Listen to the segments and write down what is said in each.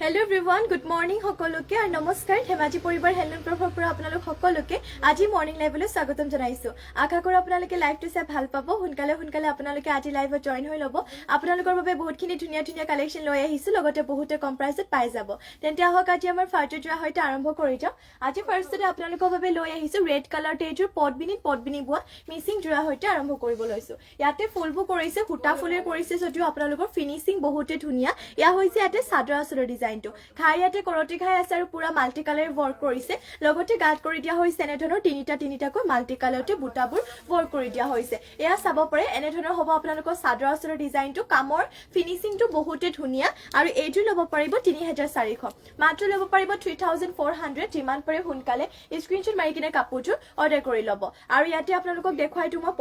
Hello everyone, good morning সকলোকে আৰু নমস্কাৰ ধেমাজি পৰিবাৰ হেলন প্ৰভাৱৰ পৰা আপোনালোক সকলোকে আজি মৰ্নিং লাইভলৈ স্বাগতম জনাইছো আশা কৰো আপোনালোকে লাইভটো চাই ভাল পাব সোনকালে আপোনালোকে আজি লাইভত জয়েন হৈ লব আপোনালোকৰ বাবে বহুতখিনি ধুনীয়া কালেকচন লৈ আহিছো লগতে বহুতে কম প্ৰাইসত পাই যাব তেন্তে আহক আজি আমাৰ ফাৰ্ষ্ট যোৱা হয়তো আৰম্ভ কৰি যাও আজি ফাৰ্ষ্টতে আপোনালোকৰ বাবে লৈ আহিছো ৰেড কালাৰ টেজৰ পটবিনি বুৱা মিসিং যোৱা হয়তো আৰম্ভ কৰিব লৈছো ইয়াতে ফুলবু কৰিছে হুটা ফুলেৰ কৰিছে যদিও আপোনালোকৰ ফিনিশিং বহুতে ধুনীয়া ইয়া হৈছে ইয়াতে সাদৰ আসৰৰ ডিজাইনটো খাই ইয়াতে কৰটি খাই আছে আৰু পুৰা মাল্টি কালাৰ ওয়াৰ্ক কৰিছে লগতে গাত কৰি দিয়া হৈছে এনে ধৰণৰ তিনিটাকৈ মাল্টি কালাৰতে বুটাবোৰ ওয়াৰ্ক কৰি দিয়া হৈছে এয়া চাব পাৰে এনে ধৰণৰ হ'ব আপোনালোকৰ সাদৰ আসৰৰ ডিজাইনটো কামৰ ফিনিশিংটো বহুতে ধুনীয়া আৰু এইটো ল'ব পাৰিব 3400 মাত্ৰ ল'ব পাৰিব 3400 যিমান পাৰে সোনকালে স্ক্ৰিনশ্বট মাৰি কিনে কাপোৰটো অৰ্ডাৰ কৰি ল'ব আৰু ইয়াতে আপোনালোকক দেখুৱাইটো মই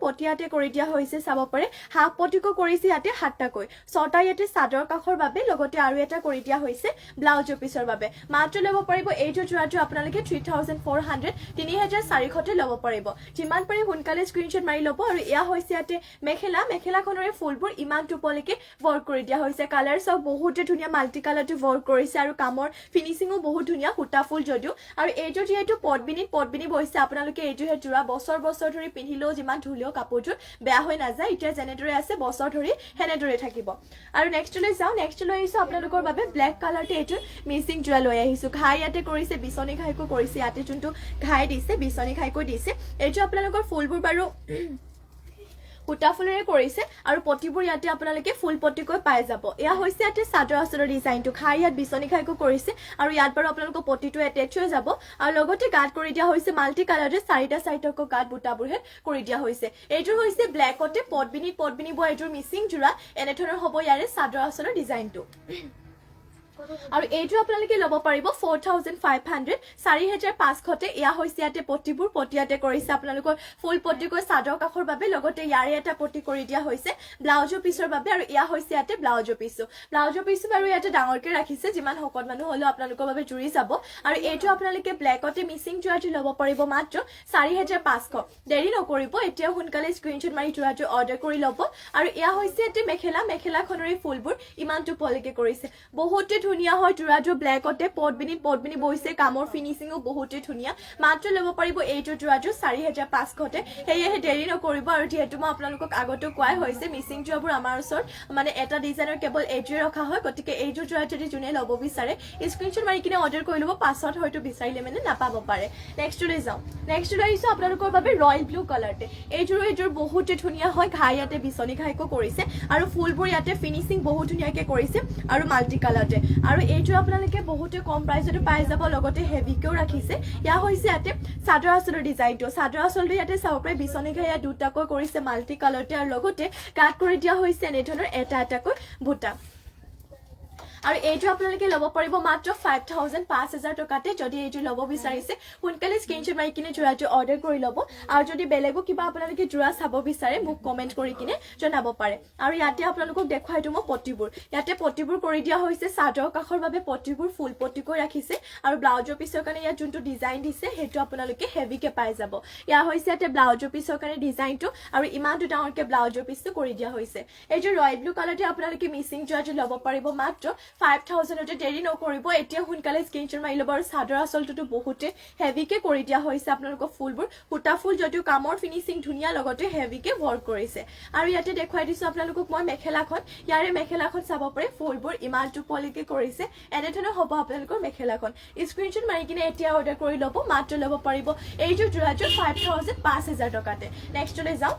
পটিয়াতে কৰি দিয়া হৈছে চাব পাৰে হাফ পটিকো কৰিছে ইয়াতে 7টাকৈ 6টা ইয়াতে সাদৰ কাখৰ বাবে লগতে আৰু এটা কৰি দিয়া হৈছে ব্লাউজ পিছৰ বাবে মাত্ৰ ল'ব পাৰিব এইটো যোৱাটো আপোনালোকে 3400 3400 তে ল'ব পাৰিব যিমান পাৰে সোনকালে স্ক্ৰিনশ্বট মাৰি ল'ব আৰু এয়া হৈছে ইয়াতে মেখেলাখনৰে ফুলবোৰ ইমান টুপলৈকে ওয়াৰ্ক কৰি দিয়া হৈছে কালাৰ সব বহুতে ধুনীয়া মাল্টি কালাৰটো ওয়াৰ্ক কৰিছে আৰু কামৰ ফিনিশিংও বহুত ধুনীয়া হুটা ফুল যদিও আৰু এইটো যেহেতু পটবিনি বৈছে আপোনালোকে এইটো হে জোৰা বছৰ ধৰি পিন্ধিলেও যিমান ধুলেও কাপোৰটো বেয়া হৈ নাযায় এতিয়া যেনেদৰে আছে বছৰ ধৰি হেনেদৰে থাকিব আৰু নেক্সটলৈ যাও নেক্সটলৈ আহিছো আপোনালোকৰ বাবে ব্ল্যাক কালাৰতে এইটো মিসিং জোৰা লৈ আহিছো ঘাই ইয়াতে কৰিছে বিছনি ঘাইকো কৰিছে ইয়াতে যোনটো ঘাই দিছে বিছনি ঘাইকো দিছে এইটো আপোনালোকৰ ফুলবোৰ বাৰু হুটা ফুলেৰে কৰিছে আৰু পটিবোৰ ইয়াতে আপোনালোকে ফুল পটিকৈ পাই যাব এয়া হৈছে ইয়াতে সাদৰ আসৰৰ ডিজাইনটো খাই ইয়াত বিছনি খাইকো কৰিছে আৰু ইয়াত বাৰু আপোনালোকৰ পটিটো এটেচ হৈ যাব আৰু লগতে গাত কৰি দিয়া হৈছে মাল্টি কালাৰৰে 4টা সাইডকৈ গাত বুটাবোৰ হে কৰি দিয়া হৈছে এইটো হৈছে ব্ল্যাকতে পটবিনি বয় এইটোৰ মিসিং জোৰা এনে ধৰণৰ হ'ব ইয়াৰে সাদৰ আসৰৰ ডিজাইনটো আৰু এইটো আপোনালোকে ল'ব পাৰিব 4500 4500 তে এয়া হৈছে ইয়াতে পটিবোৰ পটিয়াতে কৰিছে আপোনালোকৰ ফুল পটিকৈ সাদৰ কাখৰ বাবে লগতে ইয়াৰে এটা পটি কৰি দিয়া হৈছে ব্লাউজৰ পিছৰ বাবে আৰু এয়া হৈছে ইয়াতে ব্লাউজৰ পিছু বাৰু ইয়াতে ডাঙৰকে ৰাখিছে যিমান হকত মানুহ হলো আপোনালোকৰ বাবে জুৰি যাব আৰু এইটো আপোনালোকে ব্ল্যাকতে মিসিং জোৰাটো ল'ব পাৰিব মাত্ৰ 4500 দেৰি নকৰিব এতিয়া সোনকালে স্ক্ৰিনশ্বট মাৰি জোৰাটো অৰ্ডাৰ কৰি ল'ব আৰু এয়া হৈছে ইয়াতে মেখেলাখনৰে ফুলবোৰ ইমান টুপলৈকে কৰিছে বহুতে ধুনীয়া হয় জোৰাটো ব্ল্যাকতে পটবিনি বৈছে কামৰ ফিনিশিংও বহুতে ধুনীয়া মাত্ৰ ল'ব পাৰিব এইটো জোৰাটো 4500 তে হেয়ে দেৰি নকৰিব আৰু যেহেতু মই আপোনালোকক আগতে কোৱাই হৈছে মিসিং জোৰাবোৰ আমাৰ ওচৰত মানে এটা ডিজাইনৰ কেৱল এইটোৱে ৰখা হয় গতিকে এইটো জোৰা যদি যোনে ল'ব বিচাৰে স্ক্ৰিনশ্বট মাৰি কিনে অৰ্ডাৰ কৰি ল'ব পাছত হয়তো বিচাৰিলে মানে নাপাব পাৰে নেক্সটলৈ যাও নেক্সটলৈ আহিছো আপোনালোকৰ বাবে ৰয়েল ব্লু কালাৰতে এইযোৰ বহুতে ধুনীয়া হয় ঘাই ইয়াতে বিছনি ঘাইকো কৰিছে আৰু ফুলবোৰ ইয়াতে ফিনিশিং বহুত ধুনীয়াকে কৰিছে আৰু মাল্টি কালাৰতে আৰু এইটো আপোনালোকে বহুতে কম প্ৰাইসতে পাই যাব লগতে হেভিকেও ৰাখিছে ইয়া হৈছে ইয়াতে সাদৰ আসলৰ ডিজাইনটো সাদৰ আসলটো ইয়াতে চাও প্ৰায় বিছনি ঘাইয়া দুটাকৈ কৰিছে মাল্টি কালাৰতে আৰু লগতে গাত কৰি দিয়া হৈছে এনে ধৰণৰ এটাকৈ বুটা আৰু এইটো আপোনালোকে ল'ব পাৰিব মাত্ৰ 5000 টকাতে যদি এইটো ল'ব বিচাৰিছে সোনকালে স্ক্ৰিনশ্বট মাৰি কিনে জোৰাটো অৰ্ডাৰ কৰি ল'ব আৰু যদি বেলেগো কিবা আপোনালোকে জোৰা চাব বিচাৰে মোক কমেন্ট কৰি কিনে জনাব পাৰে আৰু ইয়াতে আপোনালোকক দেখুৱাইটো মই পটিবোৰ কৰি দিয়া হৈছে সাদৰ কাখৰ বাবে পটিবোৰ ফুল পটিকৈ ৰাখিছে আৰু ব্লাউজৰ পিছৰ কাৰণে ইয়াত যোনটো ডিজাইন দিছে হেটো আপোনালোকে হেভিকে পাই যাব ইয়া হৈছে ইয়াতে ব্লাউজৰ পিছৰ কাৰণে ডিজাইনটো আৰু ইমান ডাঙৰকে ব্লাউজৰ পিছটো কৰি দিয়া হৈছে এইটো ৰয়েল ব্লু কালাৰতে আপোনালোকে মিসিং জোৰাটো ল'ব পাৰিব মাত্ৰ 5000 তে দেৰি নকৰিব এতিয়া সোনকালে স্ক্ৰিনশ্বট মাৰি ল'ব আৰু সাদৰ আসলটো বহুতে হেভিকে কৰি দিয়া হৈছে আপোনালোকৰ ফুলবোৰ হুটা ফুল যদিও কামৰ ফিনিশিং ধুনীয়া লগতে হেভিকে ওয়াৰ্ক কৰিছে আৰু ইয়াতে দেখুৱাই দিছো আপোনালোকক মই মেখেলাখন চাব পাৰে ফুলবোৰ ইমান টুপলিকে কৰিছে এনে ধৰণৰ হ'ব আপোনালোকৰ মেখেলাখন স্ক্ৰিনশ্বট মাৰি কিনে এতিয়া অৰ্ডাৰ কৰি ল'ব মাত্ৰ ল'ব পাৰিব এইটো জোৰাটো 5000 টকাতে নেক্সটলৈ যাও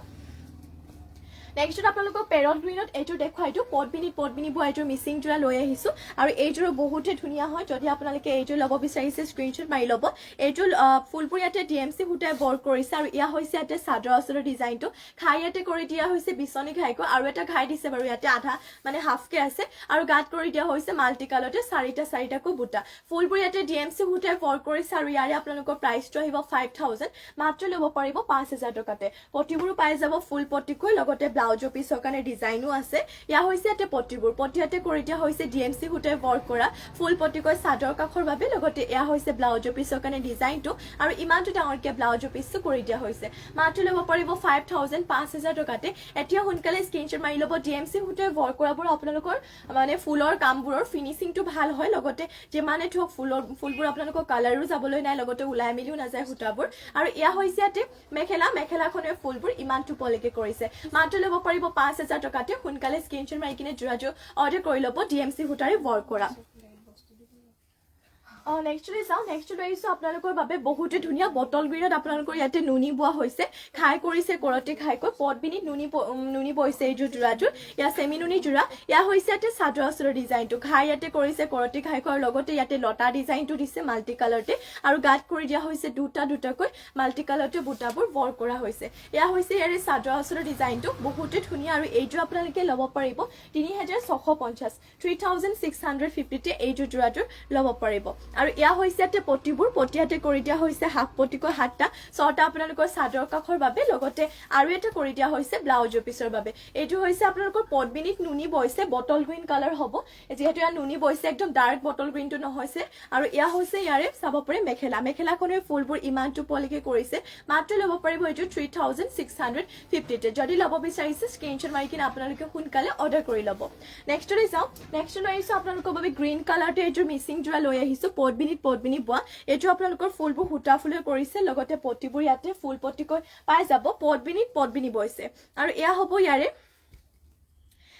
নেক্সট আপোনালোকক পেৰট গ্ৰীনত এইটো দেখুৱাইটো পটবিনি বুৱা এইটো মিসিং জোৰা লৈ আহিছো আৰু এইটোৰ বহুতে ধুনীয়া হয় যদি আপোনালোকে এইটো ল'ব বিচাৰিছে স্ক্ৰিনশ্বট মাৰি ল'ব এইটো ফুলবোৰ ইয়াতে ডিএমসি হুটাই ওয়াৰ্ক কৰিছে আৰু ইয়া হৈছে ইয়াতে সাদৰ আসলৰ ডিজাইনটো খাই ইয়াতে কৰি দিয়া হৈছে বিছনি ঘাইকো আৰু এটা ঘাই দিছে বাৰু ইয়াতে আধা মানে হাফকে আছে আৰু গাত কৰি দিয়া হৈছে মাল্টি কালাৰতে 4টাকৈ বুটা ফুলবোৰ ইয়াতে ডিএমসি হুটাই ওয়াৰ্ক কৰিছে আৰু ইয়াৰে আপোনালোকৰ প্ৰাইসটো আহিব 5000 মাত্ৰ ল'ব পাৰিব 5000 টকাতে পটিবোৰো পাই যাব ফুল পটিকৈ লগতে ব্লাউজৰ পিছৰ কাৰণে ডিজাইনো আছে ইয়া হৈছে ইয়াতে পটিবোৰ পটিয়াতে কৰি দিয়া হৈছে ডিএমসি সূতাই ৱৰ্ক কৰা ফুল পটিকৈ চাদৰ কাখৰ বাবে লগতে এয়া হৈছে ব্লাউজৰ পিছৰ কাৰণে ডিজাইনটো আৰু ইমানটো ডাঙৰকে ব্লাউজৰ পিছটো কৰি দিয়া হৈছে মাত্ৰ ল'ব পাৰিব 5000 5000 টকাতে এতিয়া সোনকালে স্ক্ৰিনশ্বট মাৰি ল'ব ডিএমসি সূতাই ৱৰ্ক কৰাবোৰ আপোনালোকৰ মানে ফুলৰ কামবোৰৰ ফিনিশিংটো ভাল হয় লগতে যেমানে থক ফুলবোৰ আপোনালোকৰ কালাৰো যাবলৈ নাই লগতে উলাই মিলিও নাযায় সূতাবোৰ আৰু এয়া হৈছে ইয়াতে মেখেলাখনে ফুলবোৰ ইমানটো পলেকে কৰিছে মাত্ৰ ল'ব পাৰিব 5000 টকাতে সোনকালে স্ক্ৰিনশ্বট মাৰি কিনে যোৰাযোৰ অৰ্ডাৰ কৰি ল'ব ডিএমসি সূতাৰে ৱৰ্ক কৰা নেক্সট লৈ আহিছো আপোনালোকৰ বাবে বহুতে ধুনীয়া বটল গ্ৰীণত আপোনালোকৰ ইয়াতে নুনি বোৱা হৈছে খাই কৰিছে কৰতে খাইকৈ পটবিনি নুনি বৈছে এইযোৰ যোৰাযোৰ ইয়া সেমি নুনি যোৰা ইয়া হৈছে ইয়াতে চাদৰ আচলৰ ডিজাইনটো খাই ইয়াতে কৰিছে কৰতে খাইকৈ লগতে ইয়াতে লতা ডিজাইনটো দিছে মাল্টি কালাৰতে আৰু গাত কৰি দিয়া হৈছে দুটাকৈ মাল্টি কালাৰতে বুটাবোৰ ৱৰ্ক কৰা হৈছে ইয়া হৈছে ইয়াৰে চাদৰ আচলৰ ডিজাইনটো বহুতে ধুনীয়া আৰু এইযোৰ আপোনালোকে ল'ব পাৰিব 3650 3650 তে এইযোৰ যোৰাযোৰ ল'ব পাৰিব আৰু ইয়া হৈছে ইয়াতে পটিবোৰ পটিয়াতে কৰি দিয়া হৈছে হাফ পটিকৈ হাতটা ছটা আপোনালোকৰ চাদৰ কাখৰ বাবে লগতে আৰু এটা কৰি দিয়া হৈছে ব্লাউজৰ পিছৰ বাবে এইটো হৈছে আপোনালোকৰ পটবিনিত নুনি বৈছে বটল গ্ৰীণ কালাৰ হ'ব যেহেতু ইয়া নুনি বৈছে একদম ডাৰ্ক বটল গ্ৰীণটো নহৈছে আৰু ইয়া হৈছে ইয়াৰে চাব পাৰে মেখেলাখনৰ ফুলবোৰ ইমানটো পলিকে কৰিছে মাত্ৰ ল'ব পাৰিব এইটো 3650 তে যদি ল'ব বিচাৰিছে স্ক্ৰিনশ্বট মাৰি কিনে আপোনালোকে সোনকালে অৰ্ডাৰ কৰি ল'ব নেক্সট লৈ আহিছো আপোনালোকৰ বাবে গ্ৰীণ কালাৰতে এইটো মিচিং যোৰা লৈ আহিছো পটবিনি বোৱা এইটো আপোনালোকৰ ফুলবোৰ হুটা ফুলে কৰিছে লগতে পটিবোৰ ইয়াতে ফুল পটিকৈ পাই যাব পটবিনি বৈছে আৰু এয়া হ'ব ইয়াৰে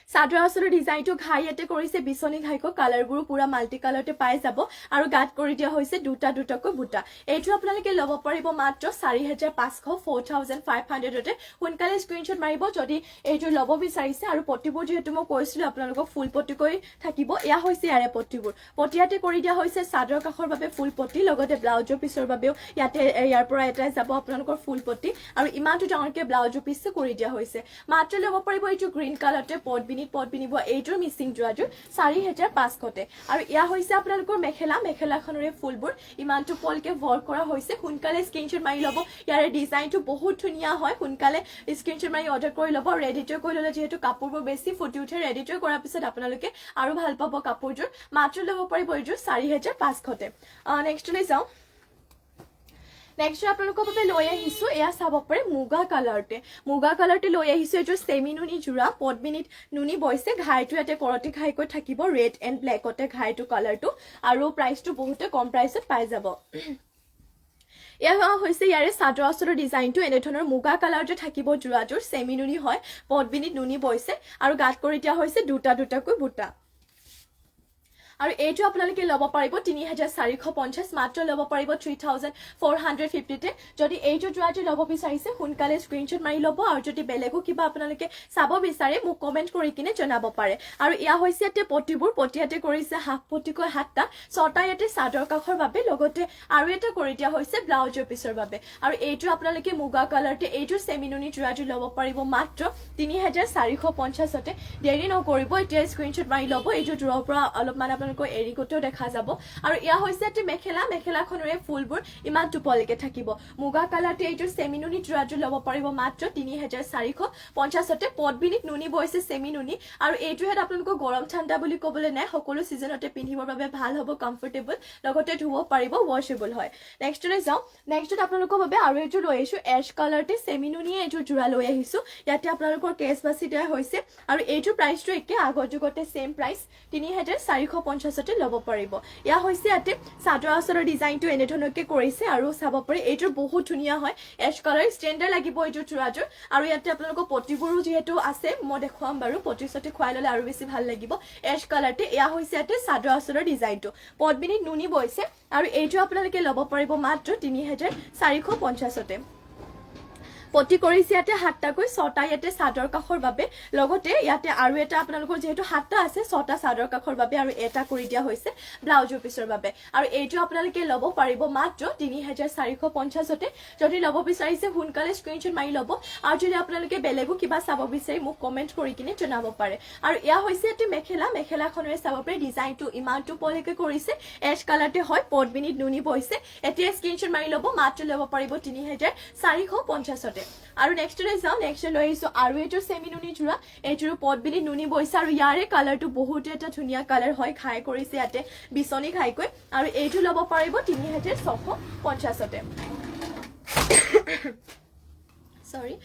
চাদৰ আচলৰ ডিজাইনটো ঘাই ইয়াতে কৰিছে বিছনি ঘাইকৈ কালাৰবোৰ পুৰা মাল্টি কালাৰতে পাই যাব আৰু গাত কৰি দিয়া হৈছে দুটাকৈ বুটা এইটো আপোনালোকে ল'ব পাৰিব মাত্ৰ 4500 4500 তে সোনকালে স্ক্ৰিনশ্বট মাৰিব যদি এইটো ল'ব বিচাৰিছে আৰু পটিবোৰ যেহেতু মই কৈছিলো আপোনালোকক ফুল পটিকৈ থাকিব এয়া হৈছে ইয়াৰে পটিবোৰ পটিয়াতে কৰি দিয়া হৈছে চাদৰ কাখৰ বাবে ফুল পটি লগতে ব্লাউজৰ পিছৰ বাবেও ইয়াতে ইয়াৰ পৰা এটাই যাব আপোনালোকৰ ফুল পটি আৰু ইমানটো ডাঙৰকে ব্লাউজৰ পিছটো কৰি দিয়া হৈছে মাত্ৰ ল'ব পাৰিব এইটো গ্ৰীণ কালাৰতে পটবিনি বোৱা এইটোৰ মিচিং যোৰাযোৰ 4500 তে আৰু ইয়া হৈছে আপোনালোকৰ মেখেলাখনৰে ফুলবোৰ ইমানটো পলকে ৱৰ্ক কৰা হৈছে সোনকালে স্ক্ৰিনশ্বট মাৰি ল'ব ইয়াৰে ডিজাইনটো বহুত ধুনীয়া হয় সোনকালে স্ক্ৰিনশ্বট মাৰি অৰ্ডাৰ কৰি ল'ব ৰেডিটৰ কৰি ল'লে যেহেতু কাপোৰবোৰ বেছি ফুটি উঠে ৰেডিটৰ কৰাৰ পিছত আপোনালোকে আৰু ভাল পাব কাপোৰযোৰ মাত্ৰ ল'ব পাৰিব এইযোৰ 4500 তে নেক্সট লৈ যাওঁ নেক্সট আপোনালোকৰ বাবে লৈ আহিছো এয়া চাব পাৰে মুগা কালাৰতে লৈ আহিছো এইযোৰ সেমি নুনি যোৰা পটবিনিত নুনি বৈছে ঘাইটো ইয়াতে কৰতি খাইকৈ থাকিব ৰেড এণ্ড ব্লেকতে ঘাইটো কালাৰটো আৰু প্ৰাইচটো বহুতে কম প্ৰাইচত পাই যাব এয়া হৈছে ইয়াৰে চাদৰ আচলৰ ডিজাইনটো এনে ধৰণৰ মুগা কালাৰতে থাকিব যোৰাযোৰ সেমি নুনি হয় পটবিনিত নুনি বৈছে আৰু গাত কৰি দিয়া হৈছে দুটাকৈ বুটা আৰু এইটো আপোনালোকে ল'ব পাৰিব 3450 মাত্ৰ ল'ব পাৰিব 3450 তে যদি এইটো যোৰাযোৰ ল'ব বিচাৰিছে সোনকালে স্ক্ৰিনশ্বট মাৰি ল'ব আৰু যদি বেলেগো কিবা আপোনালোকে চাব বিচাৰে মোক কমেন্ট কৰি কিনে জনাব পাৰে আৰু ইয়া হৈছে ইয়াতে পটিবোৰ পটিয়াতে কৰিছে হাফ পটিকৈ হাতটা ছটা ইয়াতে চাদৰ কাখৰ বাবে লগতে আৰু এটা কৰি দিয়া হৈছে ব্লাউজৰ পিছৰ বাবে আৰু এইটো আপোনালোকে মুগা কালাৰতে এইটো সেমি নুনি যোৰাযোৰ ল'ব পাৰিব মাত্ৰ 3450 তে দেৰি নকৰিব এতিয়া স্ক্ৰিনশ্বট মাৰি ল'ব এইটো দূৰৰ পৰা অলপমান আপোনালোকৰ এৰিকটেও দেখা যাব আৰু ইয়া হৈছে ইয়াতে মেখেলাখনৰে ফুলবোৰ ইমান টুপলকে থাকিব মুগা কালাৰতে এইটো সেমি নুনি যোৰাযোৰ ল'ব পাৰিব মাত্ৰ 3450 তে পটবিনিত নুনি বৈছে সেমি নুনি আৰু এইটো হেড আপোনালোকৰ গৰম ঠাণ্ডা বুলি ক'বলৈ নাই সকলো সিজনতে পিন্ধিবৰ বাবে ভাল হ'ব কমফৰ্টেবল লগতে ধুব পাৰিব ওয়াশেবল হয় নেক্সটলৈ যাওঁ নেক্সটত আপোনালোকৰ বাবে আৰু এইটো লৈ আহিছো এশ কালাৰতে সেমি নুনি এইটো যোৰা লৈ আহিছো ইয়াতে আপোনালোকৰ কেছ বাছি দিয়া হৈছে আৰু এইটো প্ৰাইচটো একে আগৰ যুগতে সেম প্ৰাইচ 3450 তে ল'ব পাৰিব ইয়া হৈছে ইয়াতে চাদৰ আচলৰ ডিজাইনটো এনে ধৰণকে কৰিছে আৰু চাব পাৰে এইটো বহুত ধুনীয়া হয় এশ কালাৰ ষ্টেণ্ডাৰ্ড লাগিব এইটো যোৰাযোৰ আৰু ইয়াতে আপোনালোকৰ পটিবোৰো যেহেতু আছে মই দেখুৱাম বাৰু পটিছতে খুৱাই ল'লে আৰু বেছি ভাল লাগিব এশ কালাৰতে ইয়া হৈছে ইয়াতে চাদৰ আচলৰ ডিজাইনটো পটবিনিত নুনি বৈছে আৰু এইটো আপোনালোকে ল'ব পাৰিব মাত্ৰ 3450 তে পটি কৰিছে ইয়াতে হাতটাকৈ ছটা ইয়াতে চাদৰ কাখৰ বাবে লগতে ইয়াতে আৰু এটা আপোনালোকৰ যেহেতু হাতটা আছে ছটা চাদৰ কাখৰ বাবে আৰু এটা কৰি দিয়া হৈছে ব্লাউজৰ পিছৰ বাবে আৰু এইটো আপোনালোকে ল'ব পাৰিব মাত্ৰ 3450 তে যদি ল'ব বিচাৰিছে সোনকালে স্ক্ৰিনশ্বট মাৰি ল'ব আৰু যদি আপোনালোকে বেলেগো কিবা চাব বিচাৰি মোক কমেন্ট কৰি কিনে জনাব পাৰে আৰু ইয়া হৈছে ইয়াতে মেখেলাখনৰে চাব পাৰে ডিজাইনটো ইমানটো পলিকে কৰিছে এশ কালাৰতে হয় পটবিনিত নুনি বৈছে এতিয়া স্ক্ৰিনশ্বট মাৰি ল'ব মাত্ৰ ল'ব পাৰিব 3450 তে আৰু নেক্সটলৈ যাওঁ নেক্সট লৈ আহিছোঁ আৰু এইটোৰ চেমি নুনি যোৰা এইটোৰ পটবিলি নুনি বৈছে আৰু ইয়াৰে কালাৰটো বহুত এটা ধুনীয়া কালাৰ হয় ঘাই কৰিছে ইয়াতে বিচনী ঘাইকৈ আৰু এইটো ল'ব পাৰিব 3650তে সৰি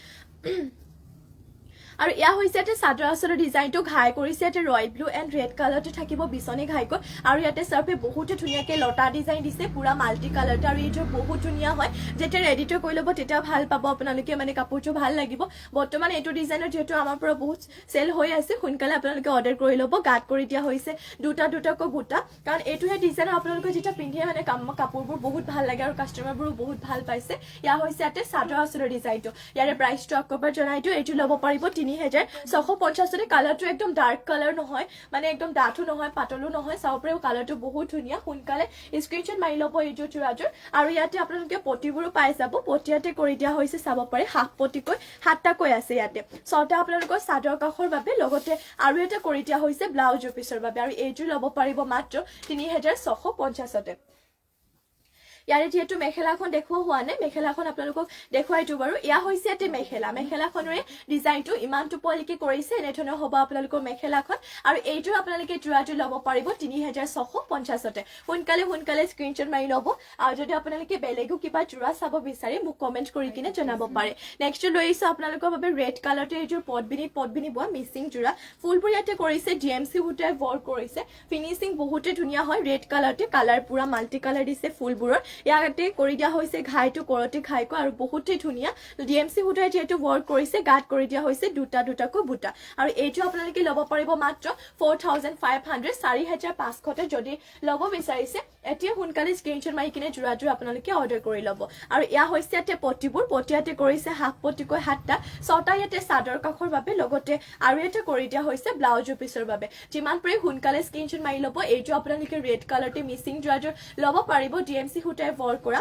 আৰু ইয়া হৈছে ইয়াতে চাদৰ আচলৰ ডিজাইনটো ঘাই কৰিছে ইয়াতে ৰয়েল ব্লু এণ্ড ৰেড কালাৰটো থাকিব বিচনী ঘাইকৈ আৰু ইয়াতে চাৰ্ফে বহুতে ধুনীয়াকৈ লতা ডিজাইন দিছে পুৰা মাল্টি কালাৰটো আৰু এইটো বহুত ধুনীয়া হয় যেতিয়া ৰেডিটো কৰি ল'ব তেতিয়া ভাল পাব আপোনালোকে মানে কাপোৰটো ভাল লাগিব বৰ্তমান এইটো ডিজাইনৰ যিহেতু আমাৰ পৰা বহুত চেল হৈ আছে সোনকালে আপোনালোকে অৰ্ডাৰ কৰি ল'ব গাত কৰি দিয়া হৈছে দুটাকৈ বুটা কাৰণ এইটোহে ডিজাইনৰ আপোনালোকে যেতিয়া পিন্ধে মানে কাপোৰবোৰ বহুত ভাল লাগে আৰু কাষ্টমাৰবোৰো বহুত ভাল পাইছে ইয়া হৈছে ইয়াতে চাদৰ আচলৰ ডিজাইনটো ইয়াৰে প্ৰাইচটো আকবাৰ জনাই দিওঁ এইটো ল'ব পাৰিব 3650 কালাৰটো একদম ডাৰ্ক কালাৰ নহয় মানে একদম ডাঠো নহয় পাতলো নহয় চাব পাৰিব কালাৰটো বহুত ধুনীয়া সোনকালে স্ক্ৰীনশ্বট মাৰি ল'ব এইটো চুৰাযোৰ আৰু ইয়াতে আপোনালোকে পটিবোৰো পাই যাব পটিয়াতে কৰি দিয়া হৈছে চাব পাৰে হাফ পটিকৈ 7টাকৈ আছে ইয়াতে 6টা আপোনালোকৰ চাদৰ কাষৰ বাবে লগতে আৰু এটা কৰি দিয়া হৈছে ব্লাউজ পিছৰ বাবে আৰু এইটো ল'ব পাৰিব মাত্ৰ 3650তে ইয়াৰে যেহেতু মেখেলাখন দেখুওৱা হোৱা নাই মেখেলাখন আপোনালোকক দেখুৱাই দিওঁ বাৰু ইয়া হৈছে ইয়াতে মেখেলাখনৰে ডিজাইনটো ইমান টোপলিকে কৰিছে এনেধৰণৰ হ'ব আপোনালোকৰ মেখেলাখন আৰু এইটো আপোনালোকে যোৰাটো ল'ব পাৰিব 3650তে সোনকালে স্ক্ৰীনশ্বট মাৰি ল'ব আৰু যদি আপোনালোকে বেলেগো কিবা যোৰা চাব বিচাৰে মোক কমেণ্ট কৰি কিনে জনাব পাৰে নেক্সট লৈ আহিছোঁ আপোনালোকৰ বাবে ৰেড কালাৰটো এইযোৰ পটবিনি বোৱা মিচিং যোৰা ফুলবোৰ ইয়াতে কৰিছে DMC সূতাই ৱৰ্ক কৰিছে ফিনিচিং বহুতে ধুনীয়া হয় ৰেড কালাৰতে কালাৰ পুৰা মাল্টি কালাৰ দিছে ফুলবোৰৰ ইয়াতে কৰি দিয়া হৈছে ঘাইটো কৰতে ঘাইকৈ আৰু বহুতে ধুনীয়া DMC সূতাই যেহেতু ৱৰ্ক কৰিছে গাত কৰি দিয়া হৈছে দুটাকৈ বুটা আৰু এইটো আপোনালোকে ল'ব পাৰিব মাত্ৰ 4500 4500তে যদি ল'ব বিচাৰিছে এতিয়া সোনকালে স্ক্ৰীনশ্বট মাৰি কিনে যোৰাযোৰ আপোনালোকে অৰ্ডাৰ কৰি ল'ব আৰু ইয়া হৈছে ইয়াতে পটিয়াতে কৰিছে হাফ পটিকৈ 7টা 6টা ইয়াতে চাদৰ কাষৰ বাবে লগতে আৰু এটা কৰি দিয়া হৈছে ব্লাউজৰ পিছৰ বাবে যিমান পাৰে সোনকালে স্ক্ৰীনশ্বট মাৰি ল'ব এইটো আপোনালোকে ৰেড কালাৰতে মিচিং যোৰাযোৰ ল'ব পাৰিব DMC সূতাই ৱৰ্ক কৰা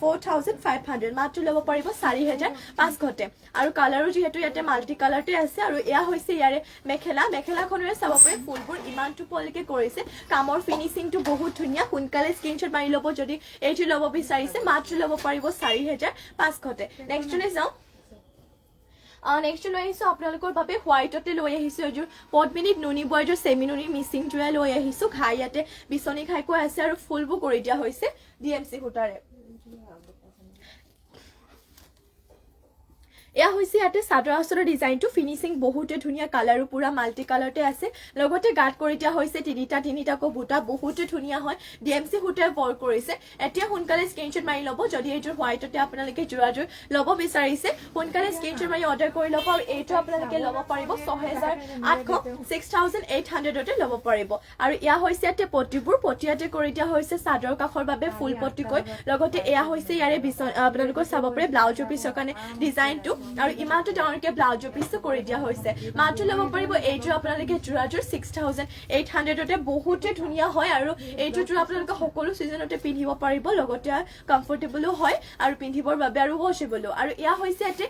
4500 মাত্ৰ ল'ব পাৰিব 4500তে আৰু কালাৰো যিহেতু ইয়াতে মাল্টি কালাৰতে আছে আৰু এয়া হৈছে ইয়াৰে মেখেলাখনৰে চাব পাৰে ফুলবোৰ ইমান টোপলিকে কৰিছে কামৰ ফিনিচিংটো বহুত ধুনীয়া সোনকালে স্ক্ৰীনশ্বট মাৰি ল'ব যদি এইটো ল'ব বিচাৰিছে মাত্ৰ ল'ব পাৰিব 4500তে নেক্সটলৈ যাওঁ নেক্সট লৈ আহিছোঁ আপোনালোকৰ বাবে হোৱাইটতে লৈ আহিছোঁ এযোৰ পটবিনিত নুনি বোৱা এযোৰ চেমি নুনি মিচিং যোৰা লৈ আহিছোঁ ঘাই ইয়াতে বিচনী ঘাইকৈ আছে আৰু ফুলবোৰ কৰি দিয়া হৈছে DMC সূতাৰে এয়া হৈছে ইয়াতে চাদৰ আচলৰ ডিজাইনটো ফিনিচিং বহুতে ধুনীয়া কালাৰো পুৰা মাল্টি কালাৰতে আছে লগতে গাত কৰি দিয়া হৈছে তিনিটাকৈ বুটা বহুতে ধুনীয়া হয় DMC সূতাই ৱৰ্ক কৰিছে এতিয়া সোনকালে স্ক্ৰীনশ্বট মাৰি ল'ব যদি এইযোৰ হোৱাইটতে আপোনালোকে যোৰাযোৰ ল'ব বিচাৰিছে সোনকালে স্ক্ৰীনশ্বট মাৰি অৰ্ডাৰ কৰি ল'ব আৰু এইটো আপোনালোকে ল'ব পাৰিব 6800তে ল'ব পাৰিব আৰু ইয়া হৈছে ইয়াতে পটিয়াতে কৰি দিয়া হৈছে চাদৰ কাষৰ বাবে ফুল পটিকৈ লগতে এয়া হৈছে ইয়াৰে আপোনালোকৰ চাব পাৰে ব্লাউজৰ পিছৰ কাৰণে ডিজাইনটো আৰু ইমানটো ডাঙৰকে ব্লাউজৰ পিছটো কৰি দিয়া হৈছে মাত্ৰ ল'ব পাৰিব এইযোৰ আপোনালোকে যোৰাযোৰ 6800তে বহুতে ধুনীয়া হয় আৰু এইটো যোৰা আপোনালোকে সকলো সিজনতে পিন্ধিব পাৰিব লগতে কমফৰ্টেবলো হয় আৰু পিন্ধিবৰ বাবে আৰু ৱাশেবলো আৰু ইয়া হৈছে ইয়াতে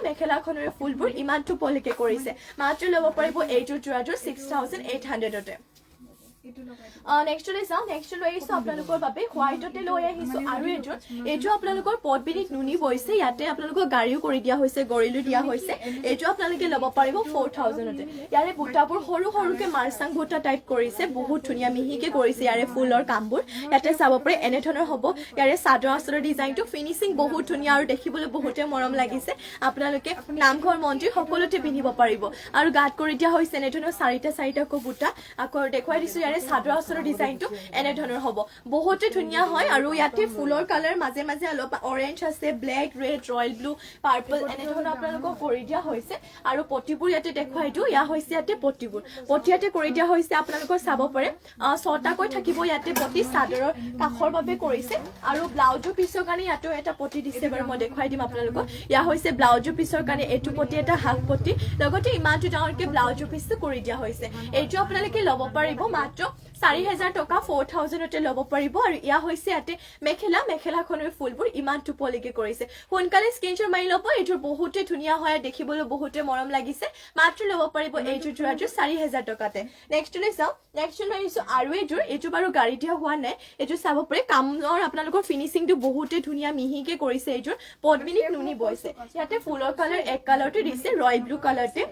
মেখেলাখনৰে ফুলবোৰ ইমানটো পলিকে কৰিছে মাত্ৰ ল'ব পাৰিব এইযোৰ যোৰাযোৰ 6800তে নেক্সটলৈ যাওঁ নেক্সট লৈ আহিছোঁ আপোনালোকৰ বাবে হোৱাইটতে লৈ আহিছোঁ আৰু এইযোৰ আপোনালোকৰ পটবিনিত নুনি বৈছে ইয়াতে আপোনালোকৰ গাড়ীও কৰি দিয়া হৈছে গৰিলো দিয়া হৈছে এইযোৰ আপোনালোকে ল'ব পাৰিব 4000তে ইয়াৰে বুটাবোৰ সৰুকে মাৰচাং বুটা টাইপ কৰিছে বহুত ধুনীয়া মিহিকে কৰিছে ইয়াৰে ফুলৰ কামবোৰ ইয়াতে চাব পাৰে এনেধৰণৰ হ'ব ইয়াৰে চাদৰ আচলৰ ডিজাইনটো ফিনিচিং বহুত ধুনীয়া আৰু দেখিবলৈ বহুতে মৰম লাগিছে আপোনালোকে নামঘৰ মন্দিৰ সকলোতে পিন্ধিব পাৰিব আৰু গাত কৰি দিয়া হৈছে এনেধৰণৰ চাৰিটাকৈ বুটা আকৌ দেখুৱাই দিছোঁ ইয়াৰে চাদৰ আচলৰ ডিজাইনটো এনেধৰণৰ হ'ব বহুতে ধুনীয়া হয় আৰু ইয়াতে ফুলৰ কালাৰ মাজে অলপ অৰেঞ্জ আছে black red royal blue purple এনেধৰণৰ আপোনালোকক কৰি দিয়া হৈছে আৰু পটিবোৰ ইয়াতে দেখুৱাই দিওঁ ইয়া হৈছে ইয়াতে পটিয়াতে কৰি দিয়া হৈছে আপোনালোকৰ চাব পাৰে 6টাকৈ থাকিব ইয়াতে পটি চাদৰৰ কাষৰ বাবে কৰিছে আৰু ব্লাউজৰ পিছৰ কাৰণে ইয়াতো এটা পটি দিছে বাৰু মই দেখুৱাই দিম আপোনালোকক ইয়া হৈছে ব্লাউজৰ পিছৰ কাৰণে এইটো পটি এটা হাফ পটি লগতে ইমানটো ডাঙৰকে ব্লাউজৰ পিছটো কৰি দিয়া হৈছে এইটো আপোনালোকে ল'ব পাৰিব মাত্ৰ 4000 টকা 4000তে ল'ব পাৰিব আৰু ইয়া হৈছে ইয়াতে মেখেলাখনৰ ফুলবোৰ ইমান টুপলিকে কৰিছে সোনকালে স্ক্ৰীনশ্বট মাৰি ল'ব এইটো বহুতে ধুনীয়া হয় দেখিবলৈ বহুতে মৰম লাগিছে মাত্ৰ ল'ব পাৰিব এইটো যোৰাটো 4000 টকাতে নেক্সট লৈ যাও নেক্সট লৈ আহিছো আৰু এইটো বাৰু গাড়ী দিয়া হোৱা নাই এইটো চাব পাৰে কামৰ আপোনালোকৰ ফিনিশিংটো বহুতে ধুনীয়া মিহিকে কৰিছে এইটোৰ পদ্মিনীত নুনি বৈছে ইয়াতে ফুলৰ কালাৰ এক কালাৰতে দিছে ৰয়েল ব্লু কালাৰতে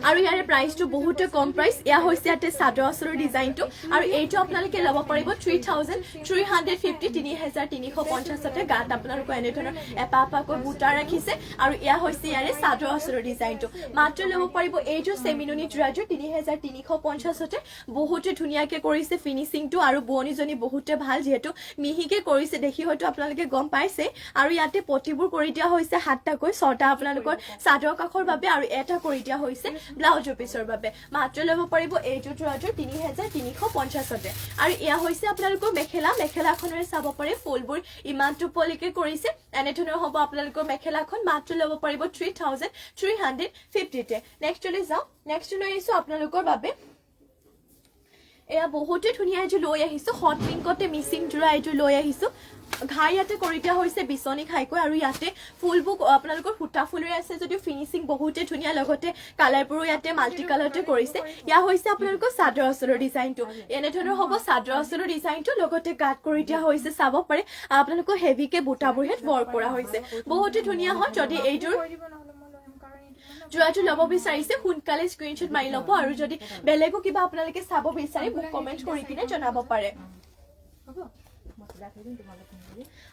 আৰু ইয়াৰে প্ৰাইসটো বহুতে কম প্ৰাইস ইয়া হৈছে ইয়াতে সাদৰ আচলৰ ডিজাইনটো আৰু এইটো আপোনালোকে ল'ব পাৰিব 3350 3350 তে গাত আপোনালোক এনে ধৰণৰ এপাকৈ বুটা ৰাখিছে আৰু ইয়া হৈছে ইয়াৰে সাদৰ আচলৰ ডিজাইনটো মাত্ৰ ল'ব পাৰিব এইটো সেমিনুনি যোৰাটো 3350 তে বহুতে ধুনীয়াকে কৰিছে ফিনিশিংটো আৰু বোৱনীজনী বহুতে ভাল যেহেতু মিহিকে কৰিছে দেখি হয়তো আপোনালোকে গম পাইছে আৰু ইয়াতে পটিবোৰ কৰি দিয়া হৈছে হাতটাকৈ ছটা আপোনালোকৰ সাদৰ কাখৰ বাবে আৰু এটা কৰি দিয়া হৈছে ব্লাউজ পিছৰ বাবে মাত্ৰ ল'ব পাৰিব এইটো যোৰাটো 3350 তে আৰু ইয়া হৈছে আপোনালোকৰ মেখেলাখনৰে চাব পাৰে ফুলবোৰ ইমান টুপলিকে কৰিছে এনে ধৰণৰ হ'ব আপোনালোকৰ মেখেলাখন মাত্ৰ ল'ব পাৰিব 3350 তে নেক্সট লৈ যাও নেক্সট লৈ আহিছো আপোনালোকৰ বাবে এয়া বহুতে ধুনীয়া এইটো লৈ আহিছো হট পিংকতে মিচিং যোৰা এইটো লৈ আহিছো ঘাই ইয়াতে কৰি দিয়া হৈছে বিচনি খাইকৈ আৰু ইয়াতে ফুলবোৰ আপোনালোকৰ ফুটা ফুলৰে আছে যদিও ফিনিশিং বহুতে ধুনীয়া লগতে কালাৰবোৰো ইয়াতে মাল্টি কালাৰতে কৰিছে ইয়া হৈছে আপোনালোকৰ সাদৰ আচলৰ ডিজাইনটো এনে ধৰণৰ হ'ব সাদৰ আচলৰ ডিজাইনটো লগতে গাত কৰি দিয়া হৈছে চাব পাৰে আপোনালোকৰ হেভিকে বুটাবোৰ হেড ৱৰ্ক কৰা হৈছে বহুতে ধুনীয়া হয় যদি এইটোৰ যোৰাটো ল'ব বিচাৰিছে সোনকালে স্ক্ৰীনশ্বট মাৰি ল'ব আৰু যদি বেলেগো কিবা আপোনালোকে চাব বিচাৰে মোক কমেন্ট কৰি কিনে জনাব পাৰে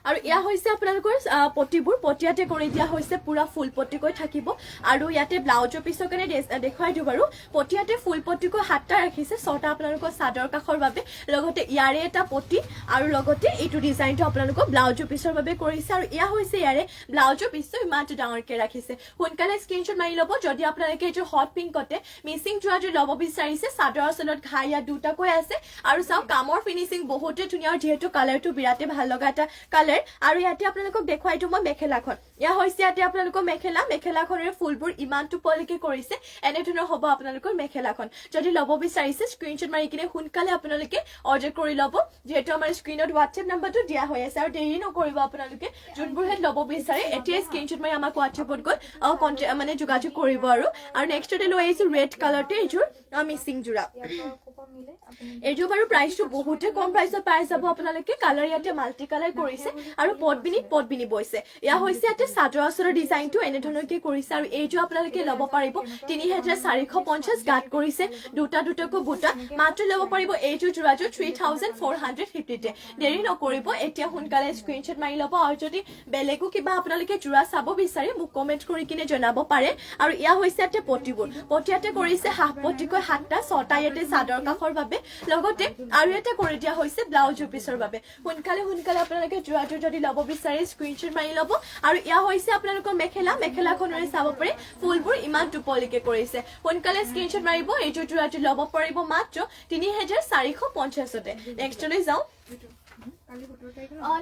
আৰু ইয়া হৈছে আপোনালোকৰ পটিবোৰ পটিয়াতে কৰি দিয়া হৈছে পুৰা ফুল পটিকৈ থাকিব আৰু ইয়াতে ব্লাউজৰ পিছৰ কাৰণে দেখুৱাই দিও বাৰু পটিয়াতে ফুল পটিকৈ হাতটা ৰাখিছে ছটা আপোনালোকৰ সাদৰ কাখৰ বাবে লগতে ইয়াৰে এটা পটি আৰু লগতে এইটো ডিজাইনটো আপোনালোকৰ ব্লাউজৰ পিছৰ বাবে কৰিছে আৰু ইয়া হৈছে ইয়াৰে ব্লাউজৰ পিছটো ইমানটো ডাঙৰকে ৰাখিছে সোনকালে স্ক্ৰীনশ্বট মাৰি ল'ব যদি আপোনালোকে এইটো হট পিংকতে মিচিং যোৰাটো ল'ব বিচাৰিছে সাদৰ আচলত ঘাই ইয়াত দুটাকৈ আছে আৰু চাও কামৰ ফিনিশিং বহুতে ধুনীয়া যেহেতু কালাৰটো বিৰাটে ভাল লগা এটা কালাৰ আৰু ইয়াতে আপোনালোকক দেখুৱাই দিও মই মেখেলাখন ইয়া হৈছে ইয়াতে আপোনালোকৰ মেখেলাখনৰ ফুলবোৰ ইমান টুপলিকে কৰিছে এনে ধৰণৰ হ'ব আপোনালোকৰ মেখেলাখন যদি ল'ব বিচাৰিছে স্ক্ৰীনশ্বট মাৰি কিনে সোনকালে আপোনালোকে অৰ্ডাৰ কৰি ল'ব যেহেতু আমাৰ স্ক্ৰীনত WhatsApp নম্বৰটো দিয়া হৈ আছে আৰু দেৰি নকৰিব আপোনালোকে যোনবোৰ হেড ল'ব বিচাৰে এতিয়া স্ক্ৰীনশ্বট মাৰি আমাক WhatsAppত গৈ মানে যোগাযোগ কৰিব আৰু নেক্সটতে লৈ আহিছো ৰেড কালাৰতে এইযোৰ মিচিং যোৰা এইযোৰ বাৰু প্ৰাইসটো বহুতে কম প্ৰাইসত পাই যাব আপোনালোকে কালাৰ ইয়াতে মাল্টি কালাৰ কৰিছে আৰু পদ্মিনী বৈছে ইয়া হৈছে ইয়াতে সাদৰ আচলৰ ডিজাইনটো এনে ধৰণৰকে কৰিছে আৰু এইযোৰ আপোনালোকে ল'ব পাৰিব 3450 গাত কৰিছে দুটাকৈ বুটা মাত্ৰ ল'ব পাৰিব এইযোৰ যোৰাটো 3450 তে দেৰি নকৰিব এতিয়া সোনকালে স্ক্ৰীনশ্বট মাৰি ল'ব আৰু যদি বেলেগো কিবা আপোনালোকে যোৰা চাব বিচাৰে মোক কমেন্ট কৰি কিনে জনাব পাৰে আৰু ইয়া হৈছে ইয়াতে পটিয়াতে কৰিছে হাফ পটিকৈ হাতটা ছটা ইয়াতে সাদৰ কাখৰ বাবে লগতে আৰু এটা কৰি দিয়া হৈছে ব্লাউজৰ পিছৰ বাবে সোনকালে আপোনালোকে যোৰাটো যদি ল'ব বিচাৰে স্ক্ৰীনশ্বট মাৰি ল'ব আৰু ইয়া হৈছে আপোনালোকৰ মেখেলাখনৰে চাব পাৰে ফুলবোৰ ইমান টুপলিকে কৰিছে সোনকালে স্ক্ৰীনশ্বট মাৰিব এইটো যোৰাটো ল'ব পাৰিব মাত্ৰ 3450 তে নেক্সট লৈ যাও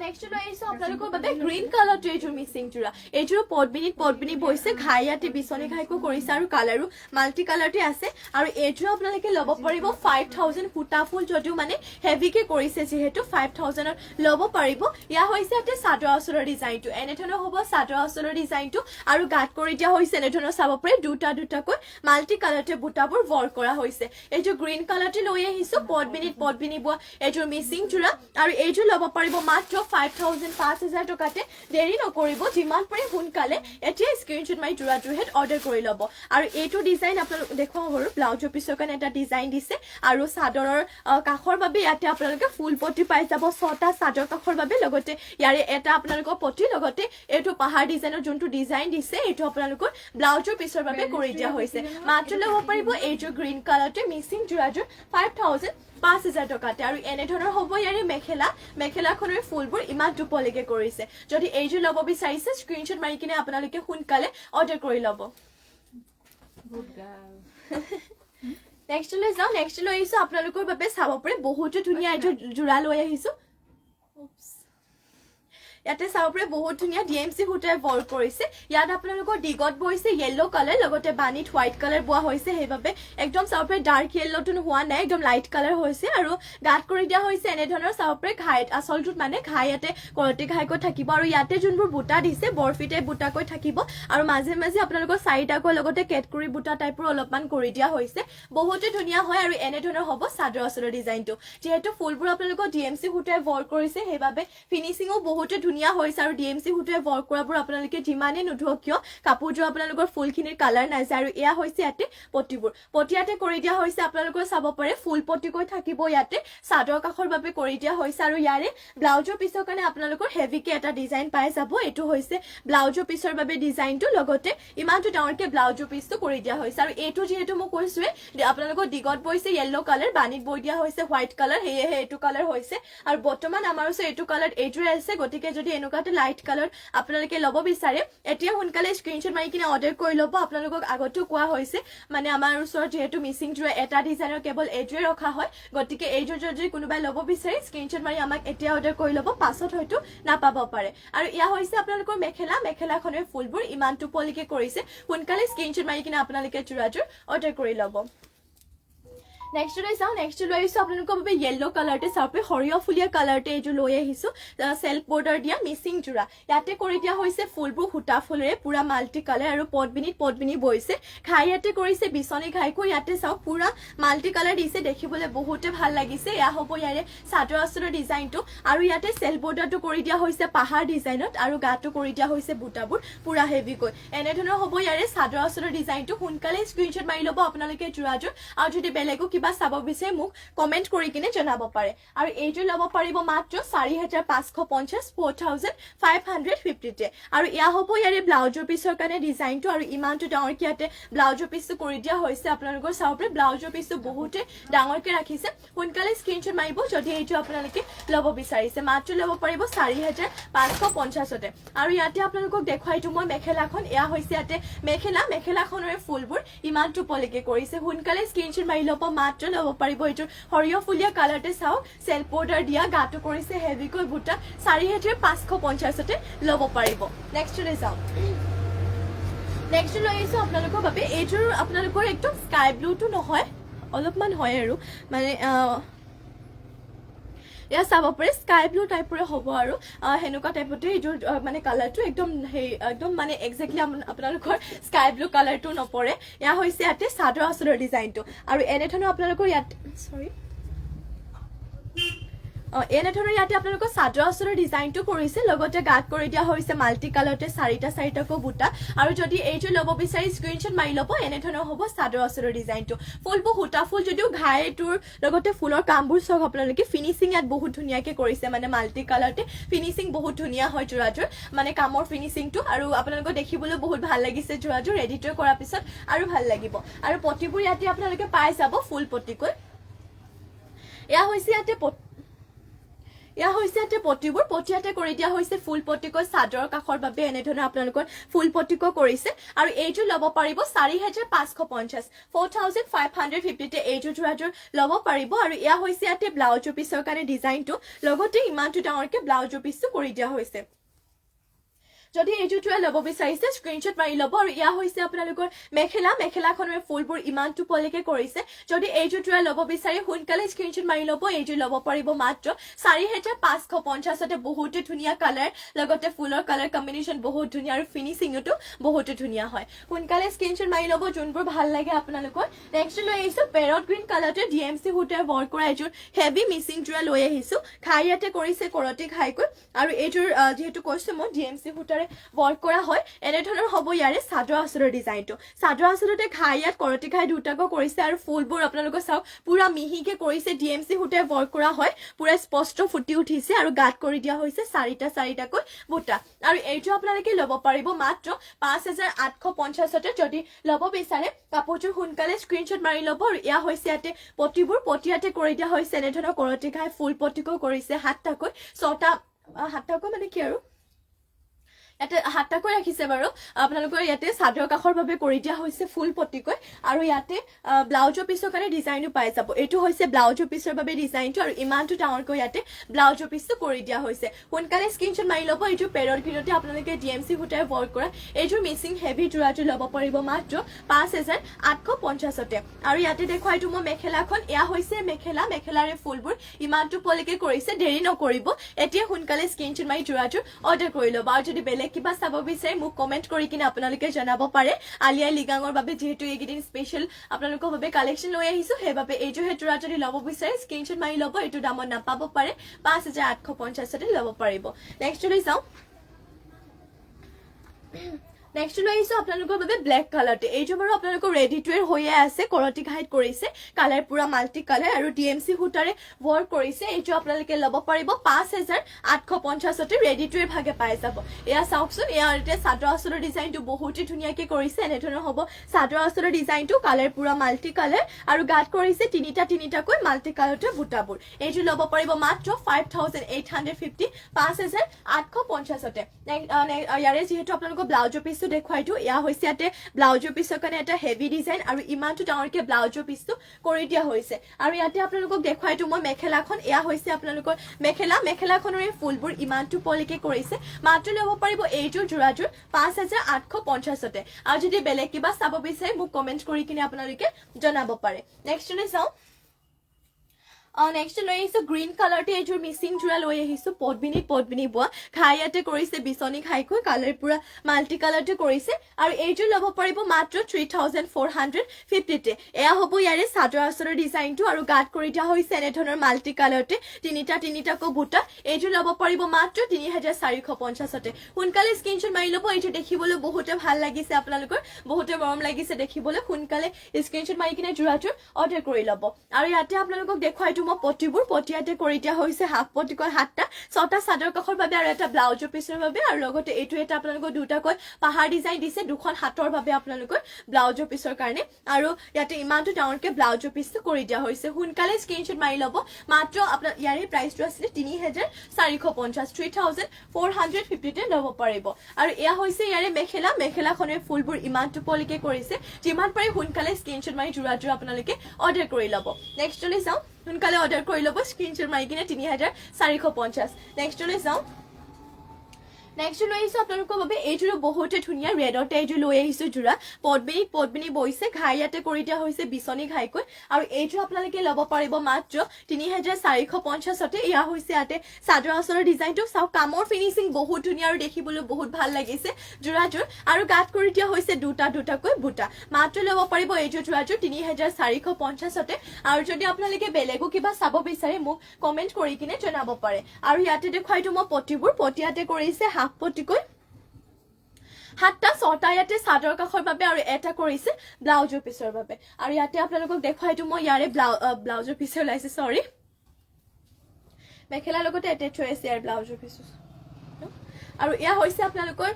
নেক্সট লৈ আহিছো আপোনালোকৰ বাবে গ্ৰীণ কালাৰটো এইযোৰ মিচিং যোৰা এইযোৰ পদ্মিনী বৈছে ঘাই ইয়াতে বিচনি ঘাইকো কৰিছে আৰু কালাৰো মাল্টি কালাৰতে আছে আৰু এইযোৰ আপোনালোকে ল'ব পাৰিব 5000 ফুটা ফুল যদিও মানে হেভিকে কৰিছে যেহেতু 5000ত ল'ব পাৰিব ইয়া হৈছে ইয়াতে সাদৰ আচলৰ ডিজাইনটো এনে ধৰণৰ হ'ব সাদৰ আচলৰ ডিজাইনটো আৰু গাত কৰি দিয়া হৈছে এনে ধৰণৰ চাব পাৰে দুটাকৈ মাল্টি কালাৰতে বুটাবোৰ ৱৰ্ক কৰা হৈছে এইযোৰ গ্ৰীণ কালাৰতে লৈ আহিছো পদ্মিনী বোৱা এইযোৰ মিচিং যোৰা আৰু এইযোৰ ল'ব পাৰিব মাত্ৰ 5000 টকাতে দেৰি নকৰিব যিমান পাৰে সোনকালে এতিয়া স্ক্ৰীনশ্বট মাৰি যোৰাটো হেড অৰ্ডাৰ কৰি ল'ব আৰু এইটো ডিজাইন আপোনালোক দেখুৱাও বাৰু ব্লাউজৰ পিছৰ কাৰণে এটা ডিজাইন দিছে আৰু সাদৰৰ কাখৰ বাবে ইয়াতে আপোনালোকে ফুল পটি পাই যাব ছটা সাদৰ কাখৰ বাবে লগতে ইয়াৰে এটা আপোনালোকৰ পটি লগতে এইটো পাহাৰ ডিজাইনৰ যোনটো ডিজাইন দিছে এইটো আপোনালোকৰ ব্লাউজৰ পিছৰ বাবে কৰি দিয়া হৈছে মাত্ৰ ল'ব পাৰিব এইযোৰ গ্ৰীণ কালাৰতে মিচিং যোৰাযোৰ 5000 টকাতে আৰু এনে ধৰণৰ হ'ব ইয়াৰে মেখেলাখনৰ ফুলবোৰ ইমান টুপলিকে কৰিছে যদি এইযোৰ ল'ব বিচাৰিছে স্ক্ৰীনশ্বট মাৰি কিনে আপোনালোকে সোনকালে অৰ্ডাৰ কৰি ল'ব নেক্সট লৈ যাও নেক্সট লৈ আহিছো আপোনালোকৰ বাবে চাব পাৰে বহুতো ধুনীয়া এইযোৰ যোৰা লৈ আহিছো ইয়াতে চাওপৰে বহুত ধুনীয়া ডিএমসি সূতাৰে ৱৰ্ক কৰিছে ইয়াত আপোনালোকৰ ডিগত বৈছে য়েলো কালাৰ লগতে বানিত হোৱাইট কালাৰ বোৱা হৈছে সেইবাবে একদম চাওপৰে ডাৰ্ক য়েলোটো হোৱা নাই একদম লাইট কালাৰ হৈছে আৰু গাত কৰি দিয়া হৈছে এনে ধৰণৰ চাওপৰে ঘাইত আচলটোত মানে ঘাই ইয়াতে কৰতি ঘাইকৈ থাকিব আৰু ইয়াতে যোনবোৰ বুটা দিছে বৰফিতে বুটাকৈ থাকিব আৰু মাজে মাজে আপোনালোকৰ চাৰিটাকৈ লগতে কেটকুৰি বুটা টাইপৰ অলপমান কৰি দিয়া হৈছে বহুতে ধুনীয়া হয় আৰু এনে ধৰণৰ হ'ব চাদৰ আচলৰ ডিজাইনটো যেহেতু ফুলবোৰ আপোনালোকৰ ডিএমসি সূতাৰে ৱৰ্ক কৰিছে সেইবাবে ফিনিচিংও বহুতে ধুনীয়া হৈছে আৰু ডিএমসি সূতাৰে ৱৰ্ক কৰাবোৰ আপোনালোকে যিমানে নুধুক কিয় কাপোৰযোৰ আপোনালোকৰ ফুলখিনিৰ কালাৰ নাযায় আৰু এয়া হৈছে ইয়াতে পটিবোৰ পটিয়াতে কৰি দিয়া হৈছে আপোনালোকৰ চাব পাৰে ফুল পটিকৈ থাকিব ইয়াতে চাদৰ কাষৰ বাবে কৰি দিয়া হৈছে আৰু ইয়াৰে ব্লাউজৰ পিছৰ কাৰণে আপোনালোকৰ হেভিকে এটা ডিজাইন পাই যাব এইটো হৈছে ব্লাউজৰ পিছৰ বাবে ডিজাইনটো লগতে ইমানটো ডাঙৰকে ব্লাউজৰ পিছটো কৰি দিয়া হৈছে আৰু এইটো যেহেতু মই কৈছোৱে আপোনালোকৰ ডিগত বৈছে য়েলো কালাৰ বানিত বৈ দিয়া হৈছে হোৱাইট কালাৰ হেয়ে এইটো কালাৰ হৈছে আৰু বৰ্তমান আমাৰ ওচৰত এইটো কালাৰ এইটোৰে আছে গতিকে যদি এনেকুৱাতে লাইট কালাৰ আপোনালোকে ল'ব বিচাৰে এতিয়া সোনকালে স্ক্ৰীনশ্বট মাৰি কিনে অৰ্ডাৰ কৰি ল'ব আপোনালোকক আগতেও কোৱা হৈছে মানে আমাৰ ওচৰত যেহেতু মিচিং যোৰা এটা ডিজাইনৰ কেৱল এইটোৱে ৰখা হয় গতিকে এইযোৰ যদি কোনোবাই ল'ব বিচাৰে স্ক্ৰীনশ্বট মাৰি আমাক এতিয়া অৰ্ডাৰ কৰি ল'ব পাছত হয়তো নাপাব পাৰে আৰু ইয়া হৈছে আপোনালোকৰ মেখেলাখনৰ ফুলবোৰ ইমানটো পলিকে কৰিছে সোনকালে স্ক্ৰীনশ্বট মাৰি কিনে আপোনালোকে যোৰাযোৰ অৰ্ডাৰ কৰি ল'ব নেক্সট লৈ চাওঁ নেক্সট লৈ আহিছোঁ আপোনালোকৰ বাবে য়েলো কালাৰতে চাওঁপে সৰিয়হ ফুলীয়া কালাৰতে এইযোৰ লৈ আহিছোঁ চেল্ফ বৰ্ডাৰ দিয়া মিচিং যোৰা ইয়াতে কৰি দিয়া হৈছে ফুলবোৰ সূতা ফুলেৰে পুৰা মাল্টি কালাৰ আৰু পদ্মিনী বৈছে ঘাই ইয়াতে কৰিছে বিচনী ঘাইকৈ ইয়াতে চাওক পুৰা মাল্টি কালাৰ দিছে দেখিবলৈ বহুতে ভাল লাগিছে এয়া হ'ব ইয়াৰে চাদৰ আচলৰ ডিজাইনটো আৰু ইয়াতে চেল্ফ বৰ্ডাৰটো কৰি দিয়া হৈছে পাহাৰ ডিজাইনত আৰু গাটো কৰি দিয়া হৈছে বুটাবোৰ পুৰা হেভিকৈ এনেধৰণৰ হ'ব ইয়াৰে চাদৰ আচলৰ ডিজাইনটো সোনকালে স্ক্ৰীনশ্বট মাৰি ল'ব আপোনালোকে যোৰাযোৰ আৰু যদি বেলেগো কিবা চাব বিচাৰে মোক কমেন্ট কৰি কিনে জনাব পাৰে আৰু এইযোৰ ল'ব পাৰিব মাত্ৰ 4550 4550 আৰু ইয়া হ'ব ইয়াৰে ব্লাউজৰ পিছৰ কাৰণে ডিজাইনটো আৰু ইমানটো ডাঙৰকে ইয়াতে ব্লাউজৰ পিছটো কৰি দিয়া হৈছে আপোনালোকৰ চাওপৰে ব্লাউজৰ পিছটো বহুতে ডাঙৰকে ৰাখিছে সোনকালে স্ক্ৰীনশ্বট মাৰিব যদি এইটো আপোনালোকে ল'ব বিচাৰিছে মাত্ৰ ল'ব পাৰিব 4550 আৰু ইয়াতে আপোনালোকক দেখুৱাইটো মই মেখেলাখন এয়া হৈছে ইয়াতে মেখেলাখনৰে ফুলবোৰ ইমানটো পলিকে কৰিছে সোনকালে স্ক্ৰীনশ্বট মাৰি ল'ব মাত্ৰ ল'ব পাৰিব এইটো সৰিয়হ ফুলীয়া কালাৰতে চাওক চেল্ফ বৰ্ডাৰ দিয়া গাটো কৰিছে হেভিকৈ বুটা 4550 ল'ব পাৰিব নেক্সট লৈ যাওঁ নেক্সট লৈ আহিছোঁ আপোনালোকৰ বাবে এইযোৰ আপোনালোকৰ একদম স্কাই ব্লুটো নহয় অলপমান হয় আৰু মানে এয়া চাব পাৰে স্কাই ব্লু টাইপৰে হ'ব আৰু হেনেকুৱা টাইপতে এইযোৰ মানে কালাৰটো একদম মানে একজেক্টলি আপোনালোকৰ স্কাই ব্লু কালাৰটো নপৰে এয়া হৈছে ইয়াতে চাদৰ আচলৰ ডিজাইনটো আৰু এনেধৰণৰ আপোনালোকৰ ইয়াত এনেধৰণৰ ইয়াতে আপোনালোকৰ চাদৰ আচলৰ ডিজাইনটো কৰিছে লগতে গাত কৰি দিয়া হৈছে মাল্টি কালাৰতে চাৰিটাকৈ বুটা আৰু যদি এইযোৰ ল'ব বিচাৰি স্ক্ৰীনশ্বট মাৰি ল'ব এনেধৰণৰ হ'ব চাদৰ আচলৰ ডিজাইনটো ফুলবোৰ সূতা ফুল যদিও ঘাইটোৰ লগতে ফুলৰ কামবোৰ চাওক আপোনালোকে ফিনিচিং ইয়াত বহুত ধুনীয়াকে কৰিছে মানে মাল্টি কালাৰতে ফিনিচিং বহুত ধুনীয়া হয় যোৰাযোৰ মানে কামৰ ফিনিচিংটো আৰু আপোনালোকক দেখিবলৈ বহুত ভাল লাগিছে যোৰাযোৰ ৰেডিটো কৰাৰ পিছত আৰু ভাল লাগিব আৰু পটিবোৰ ইয়াতে আপোনালোকে পাই যাব ফুল পটিকৈ এয়া হৈছে ইয়াতে পটিবোৰ পটিয়াতে কৰি দিয়া হৈছে ফুল পটিকৈ চাদৰ কাষৰ বাবে এনেধৰণৰ আপোনালোকৰ ফুল পটিকৈ কৰিছে আৰু এইযোৰ ল'ব পাৰিব 4550 4550 এইযোৰ যোৰাযোৰ ল'ব পাৰিব আৰু এয়া হৈছে ইয়াতে ব্লাউজৰ পিছৰ কাৰণে ডিজাইনটো লগতে ইমানটো ডাঙৰকে ব্লাউজৰ পিছটো কৰি দিয়া হৈছে যদি এইযোৰ ল'ব বিচাৰিছে স্ক্ৰীনশ্বট মাৰি ল'ব আৰু ইয়া হৈছে আপোনালোকৰ মেখেলাখনৰ ফুলবোৰ ইমানটো পলিকে কৰিছে যদি এইযোৰ ল'ব বিচাৰি সোনকালে স্ক্ৰীনশ্বট মাৰি ল'ব এইযোৰ ল'ব পাৰিব মাত্ৰ 4550 বহুতে ধুনীয়া কালাৰ লগতে ফুলৰ কালাৰ কম্বিনেশ্যন বহুত ধুনীয়া আৰু ফিনিচিংটো বহুতে ধুনীয়া হয় সোনকালে স্ক্ৰীনশ্বট মাৰি ল'ব যোনবোৰ ভাল লাগে আপোনালোকৰ নেক্সট লৈ আহিছোঁ পেৰট গ্ৰীণ কালাৰতে ডিএমসি সূতাৰে ৱৰ্ক কৰা এইযোৰ হেভি মিচিং যোৰা লৈ আহিছোঁ ঘাই ইয়াতে কৰিছে কৰতি ঘাইকৈ আৰু এইযোৰ যেহেতু কৈছোঁ মই ডিএমসি সূতাৰ ৱৰ্ক কৰা হয় এনেধৰণৰ হ'ব ইয়াৰে চাদৰ আচলৰ ডিজাইনটো চাদৰ আচলতে ঘাই ইয়াত কৰতি ঘাই দুটাকৈ কৰিছে আৰু ফুলবোৰ আপোনালোকে চাওক পুৰা মিহিকে কৰিছে ডিএমসি সূতাৰে ৱৰ্ক কৰা হয় পুৰা স্পষ্ট ফুটি উঠিছে আৰু গাত কৰি দিয়া হৈছে চাৰিটাকৈ বুটা আৰু এইটো আপোনালোকে ল'ব পাৰিব মাত্ৰ 5850 যদি ল'ব বিচাৰে কাপোৰযোৰ সোনকালে স্ক্ৰীনশ্বট মাৰি ল'ব আৰু এয়া হৈছে ইয়াতে পটিবোৰ পটিয়াতে কৰি দিয়া হৈছে এনেধৰণৰ কৰতি ঘাই ফুল পটিকৈ কৰিছে সাতটাকৈ মানে কি আৰু ইয়াতে হাতটাকৈ ৰাখিছে বাৰু আপোনালোকৰ ইয়াতে চাদৰ কাষৰ বাবে কৰি দিয়া হৈছে ফুল পটিকৈ আৰু ইয়াতে ব্লাউজৰ পিছৰ কাৰণে ডিজাইনটো পাই যাব এইটো হৈছে ব্লাউজৰ পিছৰ বাবে ডিজাইনটো আৰু ইমানটো ডাঙৰকৈ ইয়াতে ব্লাউজৰ পিছটো কৰি দিয়া হৈছে সোনকালে স্ক্ৰীনশ্বট মাৰি ল'ব এইটো পেৰট গ্ৰীণতে আপোনালোকে ডিএমচি সূতাৰে ৱৰ্ক কৰা এইটোৰ মিচিং হেভি যোৰাটো ল'ব পাৰিব মাত্ৰ 5850তে আৰু ইয়াতে দেখুৱাই এইটো মই মেখেলাখন এয়া হৈছে মেখেলাৰে ফুলবোৰ ইমানটো পলিকে কৰিছে দেৰি নকৰিব এতিয়া সোনকালে স্ক্ৰীনশ্বট মাৰি যোৰাটো অৰ্ডাৰ কৰি ল'ব আৰু যদি বেলেগ কিবা চাব বিচাৰে মোক কমেন্ট কৰি কিনে আপোনালোকে জনাব পাৰে আলিয়া লিগাঙৰ বাবে যেহেতু এইকেইদিন স্পেশাল আপোনালোকৰ বাবে কালেকশ্যন লৈ আহিছো সেইবাবে এইটো হেতুৰা যদি ল'ব বিচাৰে স্ক্ৰীনশ্বট মাৰি ল'ব এইটো দামত নাপাব পাৰে 5850তে ল'ব পাৰিব নেক্সট লৈ যাওঁ নেক্সট লৈ আহিছো আপোনালোকৰ বাবে ব্লেক কালাৰতে এইটো বাৰু আপোনালোকৰ ৰেডি টু ৱেৰ হৈয়ে আছে কৰতি ঘাইত কৰিছে কালাৰ পুৰা মাল্টি কালাৰ আৰু ডিএমচি সূতাৰে ৱৰ্ক কৰিছে এইটো আপোনালোকে ল'ব পাৰিব 5850তে ৰেডি টু ৱেৰ ভাগে পাই যাব এয়া চাওকচোন ইয়াতে চাদৰ আঁচলৰ ডিজাইনটো বহুতেই ধুনীয়াকৈ কৰিছে এনেধৰণৰ হ'ব চাদৰ আঁচলৰ ডিজাইনটো কালাৰ পুৰা মাল্টি কালাৰ আৰু গাত কৰিছে তিনিটাকৈ মাল্টি কালাৰতে বুটাবোৰ এইটো ল'ব পাৰিব মাত্ৰ 5850 5850তে ইয়াৰে যিহেতু আপোনালোকৰ ব্লাউজৰ পিছটো দেখুৱাইটো এয়া হৈছে ইয়াতে ব্লাউজৰ পিছৰ কাৰণে এটা হেভি ডিজাইন আৰু ইমানটো ডাঙৰকৈ ব্লাউজৰ পিছটো কৰি দিয়া হৈছে আৰু ইয়াতে আপোনালোকক দেখুৱাইটো মই মেখেলাখন এয়া হৈছে আপোনালোকৰ মেখেলাখনৰ এই ফুলবোৰ ইমানটো পলিকে কৰিছে মাত্ৰ ল'ব পাৰিব এইযোৰ যোৰাযোৰ 5850তে আৰু যদি বেলেগ কিবা চাব বিচাৰে মোক কমেন্ট কৰি কিনে আপোনালোকে জনাব পাৰে নেক্সটলৈ যাওঁ নেক্সট লৈ আহিছো গ্ৰীণ কালাৰতে এইযোৰ মিচিং যোৰা লৈ আহিছো পদ্মিনী বোৱা ঘাই ইয়াতে কৰিছে বিচনী ঘাইকৈ কালাৰ পুৰা মাল্টি কালাৰতে কৰিছে আৰু এইযোৰ ল'ব পাৰিব মাত্ৰ 3450তে এয়া হ'ব ইয়াৰে চাদৰ আঁচলৰ ডিজাইনটো আৰু গাত কৰি দিয়া হৈছে এনেধৰণৰ মাল্টি কালাৰতে তিনিটাকৈ বুটা এইযোৰ ল'ব পাৰিব মাত্ৰ 3450তে সোনকালে স্ক্ৰীনশ্বট মাৰি ল'ব এইটো দেখিবলৈ বহুতে ভাল লাগিছে আপোনালোকৰ বহুতে মৰম লাগিছে দেখিবলৈ সোনকালে স্ক্ৰীনশ্বট মাৰি কিনে যোৰাযোৰ অৰ্ডাৰ কৰি ল'ব আৰু ইয়াতে আপোনালোকক দেখুৱাই পটিবোৰ পটিয়াতে কৰি দিয়া হৈছে হাফ পটিকৈ 7টা চাদৰ কাষৰ বাবে আৰু এটা ব্লাউজৰ পিছৰ বাবে আৰু লগতে এইটো এটা আপোনালোকৰ দুটাকৈ পাহাৰ ডিজাইন দিছে দুখন হাতৰ বাবে আপোনালোকৰ ব্লাউজৰ পিছৰ কাৰণে আৰু ইয়াতে ইমানটো ডাঙৰকৈ ব্লাউজৰ পিছটো কৰি দিয়া হৈছে সোনকালে স্ক্ৰীনশ্বট মাৰি ল'ব মাত্ৰ আপোনাৰ ইয়াৰে প্ৰাইচটো আছিলে 3450তে ল'ব পাৰিব আৰু এয়া হৈছে ইয়াৰে মেখেলাখনৰ ফুলবোৰ ইমানটো পলিকে কৰিছে যিমান পাৰি সোনকালে স্ক্ৰীনশ্বট মাৰি যোৰাযোৰ আপোনালোকে অৰ্ডাৰ কৰি ল'ব নেক্সটলৈ যাওঁ সোনকালে অৰ্ডাৰ কৰি ল'ব স্ক্ৰীনশ্বট মাৰি কিনে 3450 নেক্সটলৈ যাওঁ নেক্সট লৈ আহিছো আপোনালোকৰ বাবে এইযোৰ বহুতে ধুনীয়া ৰেডতে এইযোৰ লৈ আহিছো যোৰা পদ্মিনী বৈছে ঘাই ইয়াতে কৰি দিয়া হৈছে বিচনী ঘাইকৈ আৰু এইযোৰ আপোনালোকে ল'ব পাৰিব মাত্ৰ 3450তে এয়া হৈছে ইয়াতে চাদৰ আঁচলৰ ডিজাইনটো চাওক কামৰ ফিনিচিং বহুত ধুনীয়া আৰু দেখিবলৈ বহুত ভাল লাগিছে যোৰাযোৰ আৰু গাত কৰি দিয়া হৈছে দুটাকৈ বুটা মাত্ৰ ল'ব পাৰিব এইযোৰ যোৰাযোৰ 3450তে আৰু যদি আপোনালোকে বেলেগো কিবা চাব বিচাৰে মোক কমেন্ট কৰি কিনে জনাব পাৰে আৰু ইয়াতে দেখুৱাইটো মই পটিয়াতে কৰিছে হাফ পটিকৈ 7টা 6টা ইয়াতে চাদৰ কাষৰ বাবে আৰু এটা কৰিছে ব্লাউজৰ পিছৰ বাবে আৰু ইয়াতে আপোনালোকক দেখুৱাইটো মই ইয়াৰে ব্লাউজৰ পিছে ওলাইছে সৰি মেখেলাৰ লগতে এটেচ হৈ আছে ইয়াৰ ব্লাউজৰ পিছ আৰু এয়া হৈছে আপোনালোকৰ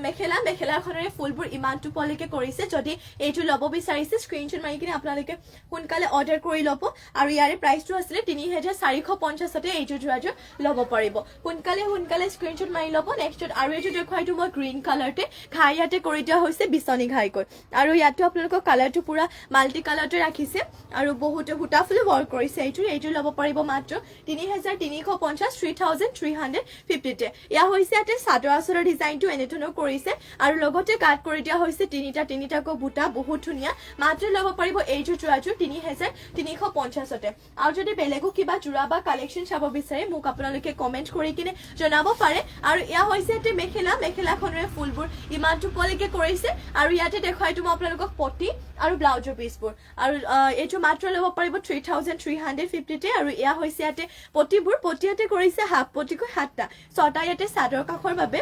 মেখেলাখনৰে ফুলবোৰ ইমানটো পলিকে কৰিছে যদি এইটো ল'ব বিচাৰিছে স্ক্ৰীনশ্বট মাৰি কিনে আপোনালোকে সোনকালে অৰ্ডাৰ কৰি ল'ব আৰু ইয়াৰে প্ৰাইচটো আছিলে 3450তে এইযোৰ যোৰাযোৰ ল'ব পাৰিব সোনকালে স্ক্ৰীনশ্বট মাৰি ল'ব নেক্সটত আৰু এইটো দেখুৱাইটো মই গ্ৰীণ কালাৰতে ঘাই ইয়াতে কৰি দিয়া হৈছে বিচনী ঘাইকৈ আৰু ইয়াতে আপোনালোকৰ কালাৰটো পুৰা মাল্টি কালাৰতে ৰাখিছে আৰু বহুতে সূতা ফুল ৱৰ্ক কৰিছে এইযোৰ ল'ব পাৰিব মাত্ৰ 3350তে এয়া হৈছে ইয়াতে চাদৰ আঁচলৰ ডিজাইনটো এনেধৰণৰ কৰিছে আৰু লগতে কাট কৰি দিয়া হৈছে তিনিটাকৈ বুটা বহুত ধুনীয়া মাত্ৰ ল'ব পাৰিব এইযোৰ যোৰাযোৰ 3350তে আৰু যদি বেলেগো কিবা যোৰা বা কালেকশ্যন চাব বিচাৰে মোক আপোনালোকে কমেন্ট কৰি কিনে জনাব পাৰে আৰু এয়া হৈছে ইয়াতে মেখেলাখনৰে ফুলবোৰ ইমানটো পলিকে কৰিছে আৰু ইয়াতে দেখুৱাইটো মই আপোনালোকক পটি আৰু ব্লাউজৰ পিছবোৰ আৰু এইটো মাত্ৰ ল'ব পাৰিব 3350তে আৰু এয়া হৈছে ইয়াতে পটিয়াতে কৰিছে হাফ পটিকৈ 7টা 6টা ইয়াতে চাদৰ কাষৰ বাবে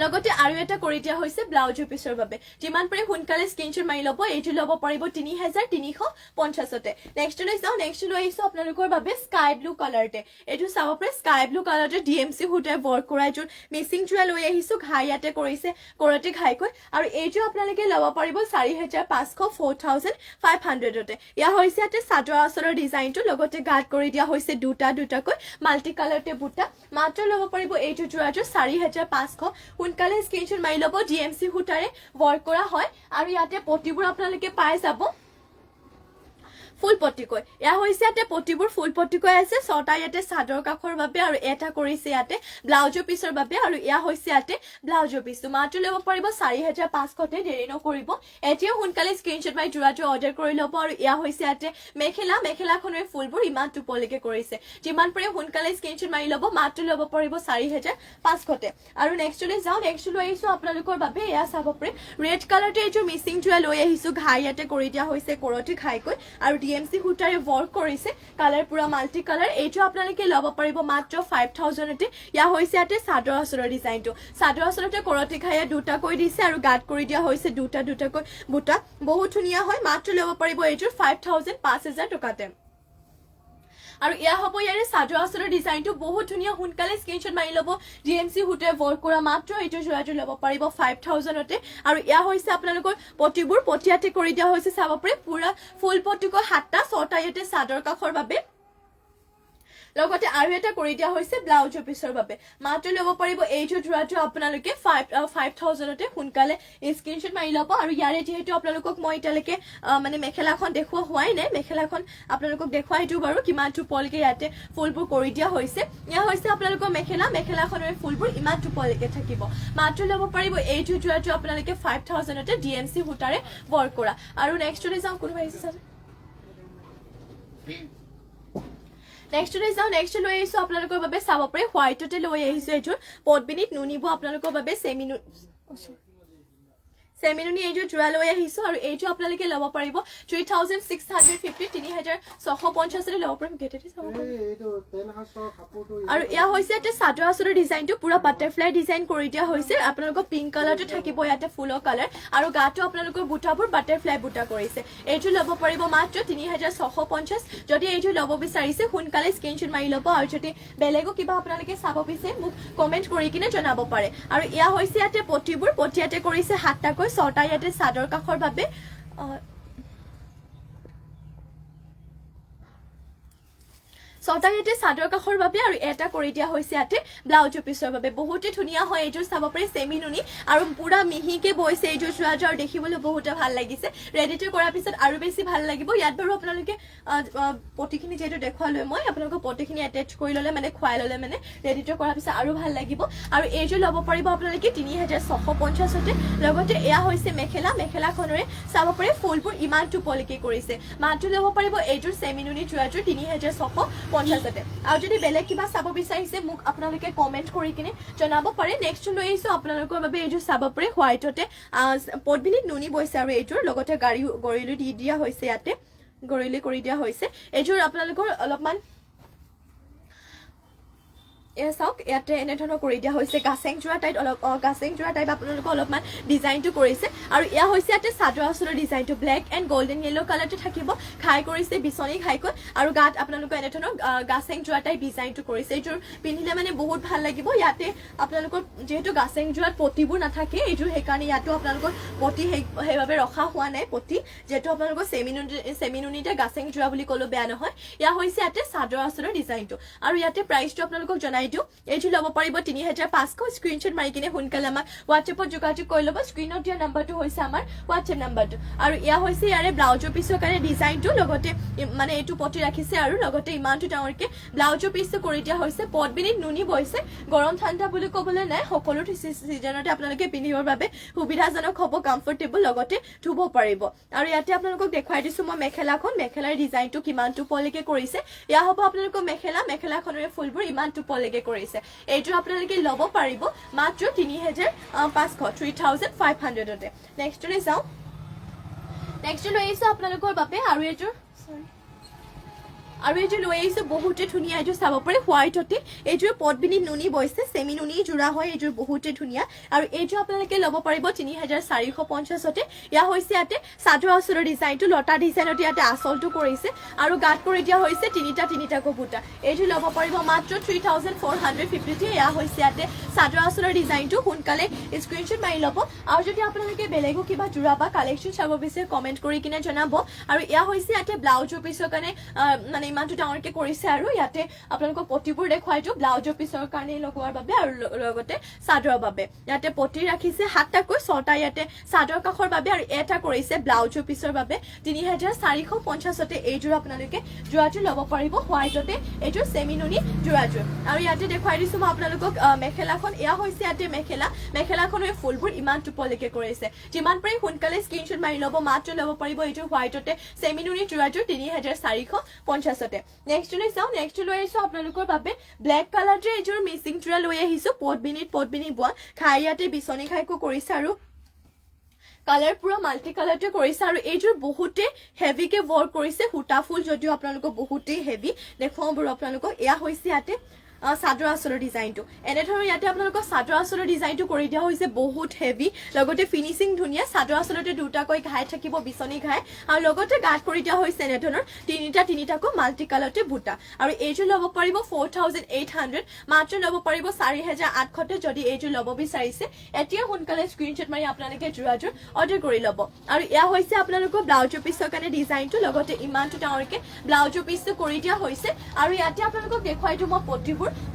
লগতে আৰু এটা কৰি দিয়া হৈছে ব্লাউজৰ পিছৰ বাবে যিমান পাৰে সোনকালে স্ক্ৰীনশ্বট মাৰি ল'ব এইটো ল'ব পাৰিব 3350তে নেক্সট লৈ যাওঁ নেক্সট লৈ আহিছো আপোনালোকৰ বাবে স্কাই ব্লু কালাৰতে এইটো চাব পাৰে স্কাই ব্লু কালাৰতে ডিএমচি সূতাই ৱৰ্ক কৰা এইটো মিচিং যোৰা লৈ আহিছো ঘাই ইয়াতে কৰিছে কৰতে ঘাইকৈ আৰু এইটো আপোনালোকে ল'ব পাৰিব 4500 ইয়া হৈছে ইয়াতে চাদৰ আঁচলৰ ডিজাইনটো লগতে গাত কৰি দিয়া হৈছে দুটাকৈ মাল্টি কালাৰতে বুটা মাত্ৰ ল'ব পাৰিব এইটো যোৰাটো 4500 সোনকালে স্ক্ৰীনশ্বট মাৰি ল'ব ডিএমচি সূতাৰে ৱৰ্ক কৰা হয় আৰু ইয়াতে পটিবোৰ আপোনালোকে পাই যাব ফুল পটিকৈ ইয়া হৈছে ইয়াতে পটিবোৰ ফুল পটিকৈ আছে ছটা ইয়াতে চাদৰ কাখৰ বাবে আৰু এটা কৰিছে ইয়াতে ব্লাউজৰ পিছৰ বাবে আৰু ইয়া হৈছে ইয়াতে ব্লাউজৰ পিছটো মাত্ৰ ল'ব পাৰিব 4500তে দেৰি নকৰিব এতিয়া সোনকালে স্ক্ৰীনশ্বট মাৰি যোৰাটো অৰ্ডাৰ কৰি ল'ব আৰু ইয়া হৈছে ইয়াতে মেখেলাখনৰ ফুলবোৰ ইমান টুপলৈকে কৰিছে যিমান পাৰে সোনকালে স্ক্ৰীনশ্বট মাৰি ল'ব মাত্ৰ ল'ব পাৰিব 4500তে আৰু নেক্সট লৈ যাওঁ নেক্সট লৈ আহিছো আপোনালোকৰ বাবে এয়া চাব পাৰে ৰেড কালাৰতে এইটো মিচিং যোৰা লৈ আহিছো ঘাই ইয়াতে কৰি দিয়া হৈছে কৰতি ঘাইকৈ আৰু ডিএমচি সূতাৰে ৱৰ্ক কৰিছে কালাৰ পুৰা মাল্টি কালাৰ এইটো আপোনালোকে ল'ব পাৰিব মাত্ৰ 5000তে ইয়া হৈছে ইয়াতে চাদৰ আঁচলৰ ডিজাইনটো চাদৰ আঁচলতে কৰতি ঘাইয়া দুটাকৈ দিছে আৰু গাত কৰি দিয়া হৈছে দুটাকৈ বুটা বহুত ধুনীয়া হয় মাত্ৰ ল'ব পাৰিব এইটো 5000 টকাতে আৰু ইয়া হ'ব ইয়াৰে চাদৰ আঁচলৰ ডিজাইনটো বহুত ধুনীয়া সোনকালে স্ক্ৰীনশ্বট মাৰি ল'ব ডিএমচি সূতাৰে ৱৰ্ক কৰা মাত্ৰ এইটো যোৰাটো ল'ব পাৰিব 5000তে আৰু ইয়া হৈছে আপোনালোকৰ পটিবোৰ পটিয়াতে কৰি দিয়া হৈছে চাব পাৰে পুৰা ফুল পটিকৈ 7টা 6টা ইয়াতে চাদৰ কাখৰ বাবে লগতে আৰু এটা কৰি দিয়া হৈছে ব্লাউজৰ পিছৰ বাবে মাত্ৰ ল'ব পাৰিব এইটো যোৰাটো আপোনালোকে 5000তে সোনকালে স্ক্ৰীনশ্বট মাৰি ল'ব আৰু ইয়াৰে যেহেতু আপোনালোকক মই এতিয়ালৈকে মানে মেখেলাখন দেখুওৱা হোৱাই নাই মেখেলাখন আপোনালোকক দেখুৱাই দিওঁ বাৰু কিমান টুপলৈকে ইয়াতে ফুলবোৰ কৰি দিয়া হৈছে ইয়া হৈছে আপোনালোকৰ মেখেলাখনৰ ফুলবোৰ ইমান টুপলৈকে থাকিব মাত্ৰ ল'ব পাৰিব এইটো যোৰাটো আপোনালোকে 5000তে ডিএমচি সূতাৰে ৱৰ্ক কৰা আৰু নেক্সটলৈ যাওঁ কোনোবা আহিছে চাওক নেক্সট লৈ যাওঁ নেক্সট লৈ আহিছো আপোনালোকৰ বাবে চাব পাৰে হোৱাইটতে লৈ আহিছো এইযোৰ পদ্মিনীত নুনিব আপোনালোকৰ বাবে চেমিনুনি এইযোৰ যোৰা লৈ আহিছো আৰু এইটো আপোনালোকে ল'ব পাৰিব 3650 ল'ব পাৰিম আৰু ইয়া হৈছে ইয়াতে চাদৰ আঁচলৰ ডিজাইনটো পুৰা বাটাৰফ্লাই ডিজাইন কৰি দিয়া হৈছে আপোনালোকৰ পিংক কালাৰটো থাকিব ইয়াতে ফুলৰ কালাৰ আৰু গাটো আপোনালোকৰ বুটাবোৰ বাটাৰফ্লাই বুটা কৰিছে এইটো ল'ব পাৰিব মাত্ৰ 3650 যদি এইটো ল'ব বিচাৰিছে সোনকালে স্ক্ৰীনশ্বট মাৰি ল'ব আৰু যদি বেলেগো কিবা আপোনালোকে চাব বিচাৰে মোক কমেন্ট কৰি কিনে জনাব পাৰে আৰু ইয়া হৈছে ইয়াতে পটিবোৰ পটিয়াতে কৰিছে 7টাকৈ 6টা ইয়াতে চাদৰ কাখৰ বাবে ছটা ইয়াতে চাদৰ কাখৰ বাবে আৰু এটা কৰি দিয়া হৈছে ইয়াতে ব্লাউজৰ পিছৰ বাবে বহুতে ধুনীয়া হয় এইযোৰ চাব পাৰে চেমিনুনি আৰু পুৰা মিহিকে বৈছে এইযোৰ যোৰাটো আৰু দেখিবলৈ বহুতে ভাল লাগিছে ৰেডিটো কৰাৰ পিছত আৰু বেছি ভাল লাগিব ইয়াত বাৰু আপোনালোকে পটিখিনি যেহেতু দেখুৱালৈ মই আপোনালোকক পটিখিনি এটেচ কৰি ল'লে মানে খুৱাই ল'লে মানে ৰেডিটো কৰাৰ পিছত আৰু ভাল লাগিব আৰু এইযোৰ ল'ব পাৰিব আপোনালোকে 3650তে লগতে এয়া হৈছে মেখেলাখনৰে চাব পাৰে ফুলবোৰ ইমান টুপলিকে কৰিছে মাত্ৰ ল'ব পাৰিব এইযোৰ চেমিনুনি যোৰাটো 3650তে আৰু যদি বেলেগ কিবা চাব বিচাৰিছে মোক আপোনালোকে কমেন্ট কৰি কিনে জনাব পাৰে নেক্সট লৈ আহিছো আপোনালোকৰ বাবে এইযোৰ চাব পাৰে হোৱাইটতে পদ্মিনীত নুনি বৈছে আৰু এইযোৰ লগতে গৰিলৈ দি দিয়া হৈছে ইয়াতে গৰিলৈ কৰি দিয়া হৈছে এইযোৰ আপোনালোকৰ অলপমান এয়া চাওক ইয়াতে এনে ধৰণৰ কৰি দিয়া হৈছে গাছেং যোৰা টাইপ আপোনালোকে অলপমান ডিজাইনটো কৰিছে আৰু ইয়া হৈছে ইয়াতে চাদৰ আঁচলৰ ডিজাইনটো ব্লেক এণ্ড গোল্ডেন য়েলো কালাৰটো থাকিব খাই কৰিছে বিচনী খাইকৈ আৰু গাত আপোনালোকে এনে ধৰণৰ গাছেং যোৰা টাইপ ডিজাইনটো কৰিছে এইযোৰ পিন্ধিলে মানে বহুত ভাল লাগিব ইয়াতে আপোনালোকৰ যেহেতু গাছেং যোৰাত পটিবোৰ নাথাকে এইযোৰ সেইকাৰণে ইয়াতো আপোনালোকৰ পটি সেইভাবে ৰখা হোৱা নাই পটি যেহেতু আপোনালোকৰ চেমিনুনিতে গাছেং যোৰা বুলি ক'লেও বেয়া নহয় ইয়া হৈছে ইয়াতে চাদৰ আঁচলৰ ডিজাইনটো আৰু ইয়াতে প্ৰাইচটো আপোনালোকক জনাই এইযোৰ ল'ব পাৰিব 3500 স্ক্ৰীনশ্বট মাৰি কিনে সোনকালে আমাক হোৱাটছএপত যোগাযোগ কৰি ল'ব স্ক্ৰীনত দিয়া নাম্বাৰটো হৈছে আমাৰ হোৱাটছএপ নাম্বাৰটো আৰু ইয়া হৈছে ইয়াৰে ব্লাউজৰ পিছৰ কাৰণে ডিজাইনটো লগতে মানে এইটো পটি ৰাখিছে আৰু লগতে ইমানটো ডাঙৰকে ব্লাউজৰ পিছটো কৰি দিয়া হৈছে পদ্মিনীত নুনি বৈছে গৰম ঠাণ্ডা বুলি ক'বলৈ নাই সকলো চিজনতে আপোনালোকে পিন্ধিবৰ বাবে সুবিধাজনক হ'ব কমফৰ্টেবল লগতে ধুব পাৰিব আৰু ইয়াতে আপোনালোকক দেখুৱাই দিছো মই মেখেলাৰ ডিজাইনটো কিমান টুপলৈকে কৰিছে ইয়া হ'ব আপোনালোকৰ মেখেলাখনৰে ফুলবোৰ ইমান টুপলৈকে কৰিছে এইটো আপোনালোকে ল'ব পাৰিব মাত্ৰ 3500তে নেক্সট লৈ যাওঁ নেক্সট লৈ আহিছো আপোনালোকৰ বাবে আৰু এইযোৰ আৰু এইযোৰ লৈ আহিছো বহুতে ধুনীয়া এইযোৰ চাব পাৰে হোৱাইটতে এইযোৰ পদ্মিনী নুনি বৈছে সেমি নুনি জোৰা হয় এইযোৰ বহুতে ধুনীয়া আৰু এইযোৰ আপোনালোকে ল'ব পাৰিব 3450তে ইয়া হৈছে ইয়াতে চাদৰ আঁচলৰ ডিজাইনটো লতা ডিজাইনত ইয়াতে আঁচলটো কৰিছে আৰু গাত কৰি দিয়া হৈছে তিনিটা বুটা এইযোৰ ল'ব পাৰিব মাত্ৰ 3450তে ইয়া হৈছে ইয়াতে চাদৰ আঁচলৰ ডিজাইনটো সোনকালে স্ক্ৰীনশ্বট মাৰি ল'ব আৰু যদি আপোনালোকে বেলেগো কিবা জোৰা বা কালেকশ্যন চাব বিচাৰে কমেন্ট কৰি কিনে জনাব আৰু ইয়া হৈছে ইয়াতে ব্লাউজৰ পিছৰ কাৰণে মানে ইমানটো ডাঙৰকে কৰিছে আৰু ইয়াতে আপোনালোকক পটিবোৰ দেখুৱাইটো ব্লাউজৰ পিছৰ কাৰণে লগোৱাৰ বাবে আৰু লগতে চাদৰৰ বাবে ইয়াতে পটি ৰাখিছে 7টাকৈ 6টা ইয়াতে চাদৰ কাখৰ বাবে আৰু এটা কৰিছে ব্লাউজৰ পিছৰ বাবে 3450তে এইযোৰ আপোনালোকে জোৰাটো ল'ব পাৰিব হোৱাইটতে এইযোৰ সেমি নুনি জোৰাযোৰ আৰু ইয়াতে দেখুৱাই দিছো মই আপোনালোকক মেখেলাখন এয়া হৈছে ইয়াতে মেখেলাখনৰ ফুলবোৰ ইমান টুপলৈকে কৰিছে যিমান পাৰি সোনকালে স্ক্ৰীনশ্বট মাৰি ল'ব মাত্ৰ ল'ব পাৰিব এইযোৰ হোৱাইটতে সেমি নুনি জোৰাযোৰ 3450তে নেক্সট লৈ চাও নেক্সট লৈ আহিছো আপোনালোকৰ বাবে ব্লেক কালাৰটো এইযোৰ মিচিং জোৰা লৈ আহিছো পদ্মিনী বোৱা খাই ইয়াতে বিচনী খাইকো কৰিছে আৰু কালাৰ পুৰা মাল্টি কালাৰতে কৰিছে আৰু এইযোৰ বহুতে হেভিকে ৱৰ্ক কৰিছে সূতা ফুল যদিও আপোনালোকক বহুতে হেভি দেখুৱাও বাৰু আপোনালোকক এয়া হৈছে ইয়াতে চাদৰ আঁচলৰ ডিজাইনটো এনেধৰণৰ ইয়াতে আপোনালোকক চাদৰ আঁচলৰ ডিজাইনটো কৰি দিয়া হৈছে বহুত হেভি লগতে ফিনিচিং ধুনীয়া চাদৰ আঁচলতে দুটাকৈ ঘাই থাকিব বিচনী ঘাই আৰু লগতে গাত কৰি দিয়া হৈছে এনেধৰণৰ তিনিটাকৈ মাল্টি কালাৰতে বুটা আৰু এইযোৰ ল'ব পাৰিব 4800 মাত্ৰ ল'ব পাৰিব 4800তে যদি এইযোৰ ল'ব বিচাৰিছে এতিয়া সোনকালে স্ক্ৰীনশ্বট মাৰি আপোনালোকে জোৰাযোৰ অৰ্ডাৰ কৰি ল'ব আৰু এয়া হৈছে আপোনালোকৰ ব্লাউজৰ পিছৰ কাৰণে ডিজাইনটো লগতে ইমানটো ডাঙৰকে ব্লাউজৰ পিছটো কৰি দিয়া হৈছে আৰু ইয়াতে আপোনালোকক দেখুৱাইটো মই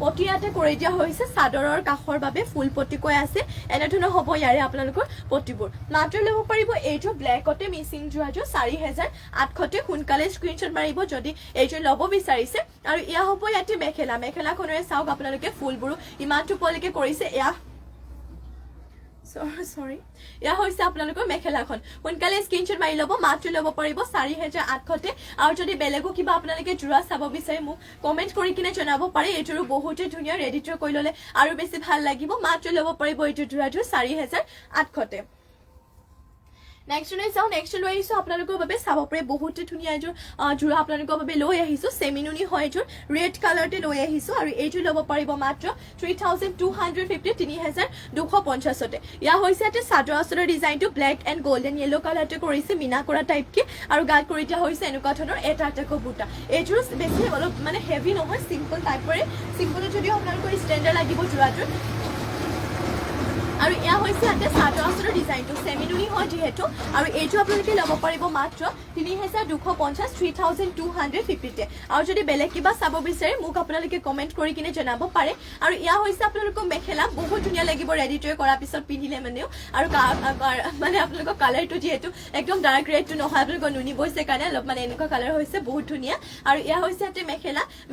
পটি ইয়াতে কৰি দিয়া হৈছে চাদৰৰ কাখৰ বাবে ফুল পটি কৈ আছে এনেধৰণৰ হ'ব ইয়াৰে আপোনালোকৰ পটিবোৰ মাত্ৰ ল'ব পাৰিব এইযোৰ ব্লেকতে মিচিং জোৰাযোৰ 4800তে সোনকালে স্ক্ৰীনশ্বট মাৰিব যদি এইযোৰ ল'ব বিচাৰিছে আৰু ইয়া হ'ব ইয়াতে মেখেলাখনৰে চাওক আপোনালোকে ফুলবোৰো ইমানটো পলৈকে কৰিছে এয়া sorry এয়া হৈছে আপোনালোকৰ মেখেলাখন সোনকালে স্ক্ৰীনশ্বট মাৰি ল'ব মাত্ৰ ল'ব পাৰিব 4800তে আৰু যদি বেলেগো কিবা আপোনালোকে জোৰা চাব বিচাৰে মোক কমেন্ট কৰি কিনে জনাব পাৰে এইটোৰো বহুতে ধুনীয়া ৰেডি টু কৰি ল'লে আৰু বেছি ভাল লাগিব মাত্ৰ ল'ব পাৰিব এইটো জোৰাযোৰ 4800তে নেক্সট লৈ যাও নেক্সট লৈ আহিছো আপোনালোকৰ বাবে চাব পাৰে বহুতে ধুনীয়া এযোৰ জোৰা আপোনালোকৰ বাবে লৈ আহিছো সেমি নুনি হয় এযোৰ ৰেড কালাৰতে লৈ আহিছো আৰু এইযোৰ ল'ব পাৰিব মাত্ৰ 3250তে ইয়া হৈছে এটা চাদৰ আঁচলৰ ডিজাইনটো ব্লেক এণ্ড গোল্ডেন য়েলো কালাৰতে কৰিছে মিনা কৰা টাইপকে আৰু গাত কৰি দিয়া হৈছে এনেকুৱা ধৰণৰ এটাকৈ বুটা এইযোৰ বেছি অলপ মানে হেভি নহয় সিম্পল টাইপৰে সিম্পল যদিও আপোনালোকৰ ষ্টেণ্ডাৰ্ড লাগিব জোৰাযোৰ আৰু এয়া হৈছে ইয়াতে চাদৰ আঁচলৰ ডিজাইনটো সেমি নুনি হয় যিহেতু আৰু এইটো আপোনালোকে ল'ব পাৰিব মাত্ৰ 3250তে আৰু যদি বেলেগ কিবা চাব বিচাৰে মোক আপোনালোকে কমেন্ট কৰি কিনে জনাব পাৰে আৰু এয়া হৈছে আপোনালোকৰ মেখেলা বহুত ধুনীয়া লাগিব ৰেডি টু কৰাৰ পিছত পিন্ধিলে মানেও আৰু মানে আপোনালোকৰ কালাৰটো যিহেতু একদম ডাৰ্ক ৰেডটো নহয় আপোনালোকৰ নুনি বৈছে কাৰণে অলপ মানে এনেকুৱা কালাৰ হৈছে বহুত ধুনীয়া আৰু এয়া হৈছে ইয়াতে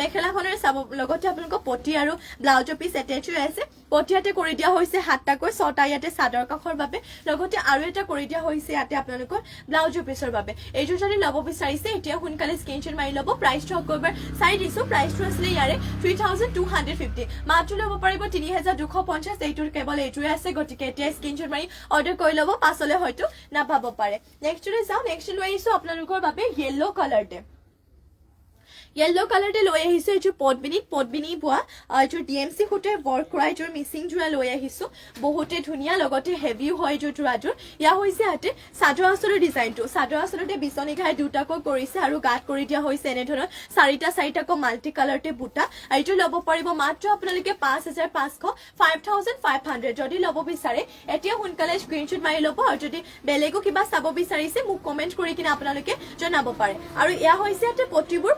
মেখেলাখনৰ চাব লগতে আপোনালোকৰ পটি আৰু ব্লাউজৰ পিছ এটেচ হৈ আছে পটিয়াতে কৰি দিয়া হৈছে 7টাকৈ 6টা ইয়াতে চাদৰ কাখৰ বাবে লগতে আৰু এটা কৰি দিয়া হৈছে ইয়াতে আপোনালোকৰ ব্লাউজৰ পিছৰ বাবে এইযোৰ যদি ল'ব বিচাৰিছে এতিয়া সোনকালে স্ক্ৰীনশ্বট মাৰি ল'ব প্ৰাইচটো অকবাৰ চাই দিছো প্ৰাইচটো আছিলে ইয়াৰে 3250 মাত্ৰ ল'ব পাৰিব 3250 এইটোৰ কেৱল এইটোৱে আছে গতিকে এতিয়া স্ক্ৰীনশ্বট মাৰি অৰ্ডাৰ কৰি ল'ব পাছলে হয়তো নাপাব পাৰে নেক্সট লৈ যাও নেক্সট লৈ আহিছো আপোনালোকৰ বাবে য়েলো কালাৰতে येलो কালাৰতে লৈ আহিছো এইটো পদ্মিনী বোৱা এইটো ডিএমসি খুটে ৱৰ্ক কৰা এইটো মিচিং জোৰা লৈ আহিছো বহুতে ধুনীয়া লগতে হেভিও হয় এইটো জোৰাযোৰ ইয়া হৈছে ইয়াতে চাদৰ আঁচলৰ ডিজাইনটো চাদৰ আঁচলতে বিচনী ঘাই দুটাকৈ কৰিছে আৰু গাত কৰি দিয়া হৈছে এনেধৰণৰ চাৰিটাকৈ মাল্টি কালাৰতে বুটা এইটো ল'ব পাৰিব মাত্ৰ আপোনালোকে 5500 যদি ল'ব বিচাৰে এতিয়া সোনকালে স্ক্ৰীনশ্বট মাৰি ল'ব আৰু যদি বেলেগো কিবা চাব বিচাৰিছে মোক কমেন্ট কৰি কিনে আপোনালোকে জনাব পাৰে আৰু ইয়া হৈছে ইয়াতে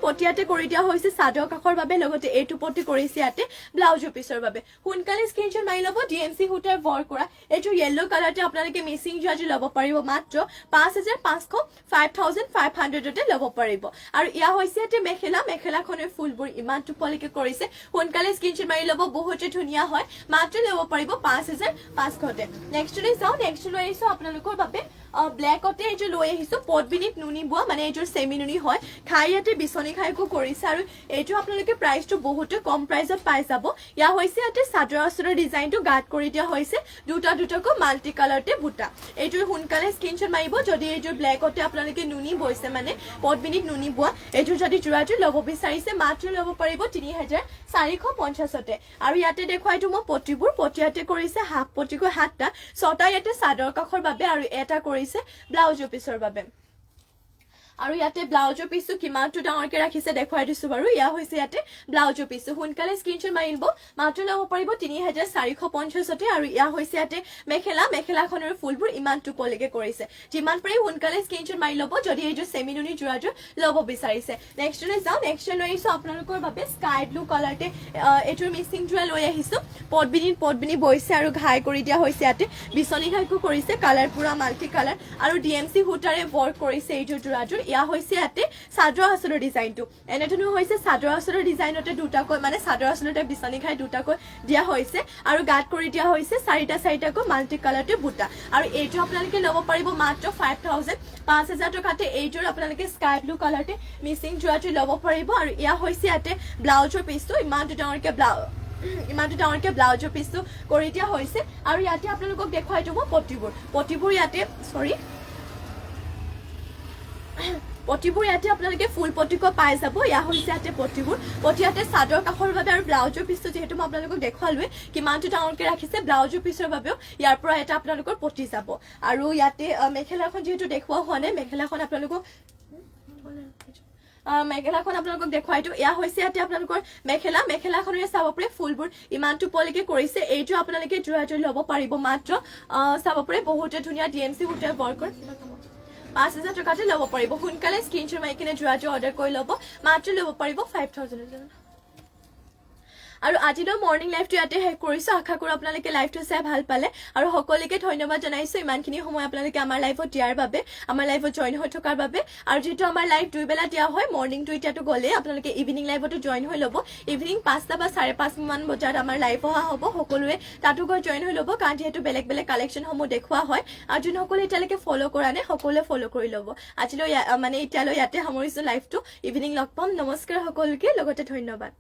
পটিয়াতে কৰি দিয়া হৈছে চাদৰ কাখৰ বাবে লগতে এইটো পটি কৰিছে ইয়াতে ব্লাউজৰ পিছৰ বাবে সোনকালে স্ক্ৰীনশ্বট মাৰি ল'ব ডিএমসি হুটাৰ ৱৰ্ক কৰা এইটো য়েলো কালাৰতে আপোনালোকে মিচিং জোৰাযোৰ ল'ব পাৰিব মাত্ৰ 5500তে ল'ব পাৰিব আৰু ইয়া হৈছে ইয়াতে মেখেলাখনৰ ফুলবোৰ ইমান টুপলিকে কৰিছে সোনকালে স্ক্ৰীনশ্বট মাৰি ল'ব বহুতে ধুনীয়া হয় মাত্ৰ ল'ব পাৰিব 5500তে নেক্সট লৈ যাও নেক্সট লৈ আহিছো আপোনালোকৰ বাবে ব্লেকতে এইযোৰ লৈ আহিছোঁ পদ্মিনীত নুনি বোৱা মানে এইযোৰ চেমি নুনি হয় খাই ইয়াতে বিচনী খাইকো কৰিছে আৰু এইযোৰ আপোনালোকে প্ৰাইচটো বহুতে কম প্ৰাইচত পাই যাব ইয়া হৈছে ইয়াতে চাদৰ আঁচলৰ ডিজাইনটো গাঁত কৰি দিয়া হৈছে দুটাকৈ মাল্টি কালাৰতে বুটা এইযোৰ সোনকালে স্ক্ৰীনশ্বট মাৰিব যদি এইযোৰ ব্লেকতে আপোনালোকে নুনি বৈছে মানে পদ্মিনীত নুনি বোৱা এইযোৰ যদি যোৰাযোৰ ল'ব বিচাৰিছে মাত্ৰ ল'ব পাৰিব 3450তে আৰু ইয়াতে দেখুৱাইতো মই পটিবোৰ পটিয়াতে কৰিছে হাফ পটিকৈ 7টা 6টা ইয়াতে চাদৰ কাষৰ বাবে আৰু এটা কৰিছে ব্লাউজৰ পিছৰ বাবে আৰু ইয়াতে ব্লাউজৰ পিছটো কিমানটো ডাঙৰকে ৰাখিছে দেখুৱাই দিছো বাৰু ইয়া হৈছে ইয়াতে ব্লাউজৰ পিছটো সোনকালে স্ক্ৰীনশ্বট মাৰিব মাত্ৰ ল'ব পাৰিব 3450তে আৰু ইয়া হৈছে ইয়াতে মেখেলাখনৰ ফুলবোৰ ইমানটো কলেকে কৰিছে যিমান পাৰি সোনকালে স্ক্ৰীনশ্বট মাৰি ল'ব যদি এইযোৰ চেমি নুনি যোৰাযোৰ ল'ব বিচাৰিছে নেক্সটলৈ যাওঁ নেক্সট লৈ আহিছো আপোনালোকৰ বাবে স্কাই ব্লু কালাৰতে এইটোৰ মিক্সিং যোৰা লৈ আহিছো পদ্মিনী বৈছে আৰু ঘাই কৰি দিয়া হৈছে ইয়াতে বিচনী ঘাইকো কৰিছে কালাৰ পুৰা মাল্টি কালাৰ আৰু ডিএমচি সূতাৰে ৱৰ্ক কৰিছে এইযোৰ যোৰাযোৰ ইয়া হৈছে ইয়াতে চাদৰ আঁচলৰ ডিজাইনটো এনেধৰণৰ হৈছে চাদৰ আঁচলৰ ডিজাইনতে দুটাকৈ মানে চাদৰ আঁচলতে বিচনী ঘাই দুটাকৈ দিয়া হৈছে আৰু গাঁত কৰি দিয়া হৈছে চাৰিটাকৈ মাল্টি কালাৰতে বুটা আৰু এইটো আপোনালোকে ল'ব পাৰিব মাত্ৰ 5000 টকাতে এইযোৰ আপোনালোকে স্কাই ব্লু কালাৰতে মিক্সিং যোৰাযোৰ ল'ব পাৰিব আৰু ইয়া হৈছে ইয়াতে ব্লাউজৰ পিছটো ইমানটো ডাঙৰকে ব্লাউজৰ পিছটো কৰি দিয়া হৈছে আৰু ইয়াতে আপোনালোকক দেখুৱাই দিব পটিবোৰ ইয়াতে পটিবোৰ ইয়াতে আপোনালোকে ফুল পটিকৈ পাই যাব ইয়া হৈছে ইয়াতে পটিয়াতে চাদৰ কাষৰ বাবে আৰু ব্লাউজৰ পিছটো যিহেতু মই আপোনালোকক দেখুৱালোৱে কিমানটো ডাঙৰকে ৰাখিছে ব্লাউজৰ পিছৰ বাবেও ইয়াৰ পৰা এটা আপোনালোকৰ পটি যাব আৰু ইয়াতে মেখেলাখন যিহেতু দেখুওৱা হোৱা নাই মেখেলাখন আপোনালোকক দেখুৱাই দিওঁ এয়া হৈছে ইয়াতে আপোনালোকৰ মেখেলাখনেৰে চাব পাৰে ফুলবোৰ ইমানটো পলেকে কৰিছে এইটো আপোনালোকে যোৰাযোৰ ল'ব পাৰিব মাত্ৰ চাব পাৰে বহুতে ধুনীয়া ডিএমচি হোটেল ৱৰ্কৰ 5000 টকাতে ল'ব পাৰিব সোনকালে স্ক্ৰীনশ্বট মাৰি কিনে যোৰাযোৰ অৰ্ডাৰ কৰি ল'ব মাত্ৰ ল'ব পাৰিব 5000 আৰু আজিলৈ মৰ্নিং লাইভটো ইয়াতে শেষ কৰিছো আশা কৰো আপোনালোকে লাইভটো চাই ভাল পালে আৰু সকলোকে ধন্যবাদ জনাইছো ইমানখিনি সময় আপোনালোকে আমাৰ লাইভত দিয়াৰ বাবে আমাৰ লাইভত জয়েন হৈ থকাৰ বাবে আৰু যেটো আমাৰ লাইভ দুই বেলা দিয়া হয় মৰ্নিংটো এতিয়াটো গলে আপোনালোকে ইভিনিং লাইভতো জয়েন হৈ ল'ব ইভিনিং 5টা বা 5:30 মান বজাত আমাৰ লাইভ অহা হ'ব সকলোৱে তাতো গৈ জয়েন হৈ ল'ব কাৰণ যেটো বেলেগ কালেকচন সমূহ দেখুৱা হয় আৰু যোনসকলে এতিয়ালৈকে ফলো কৰা নাই সকলোৱে ফলো কৰি ল'ব আজিলৈ মানে এতিয়ালৈ ইয়াতে সামৰিছো লাইভটো ইভিনিং লগ পাম নমস্কাৰ সকলোকে লগতে ধন্যবাদ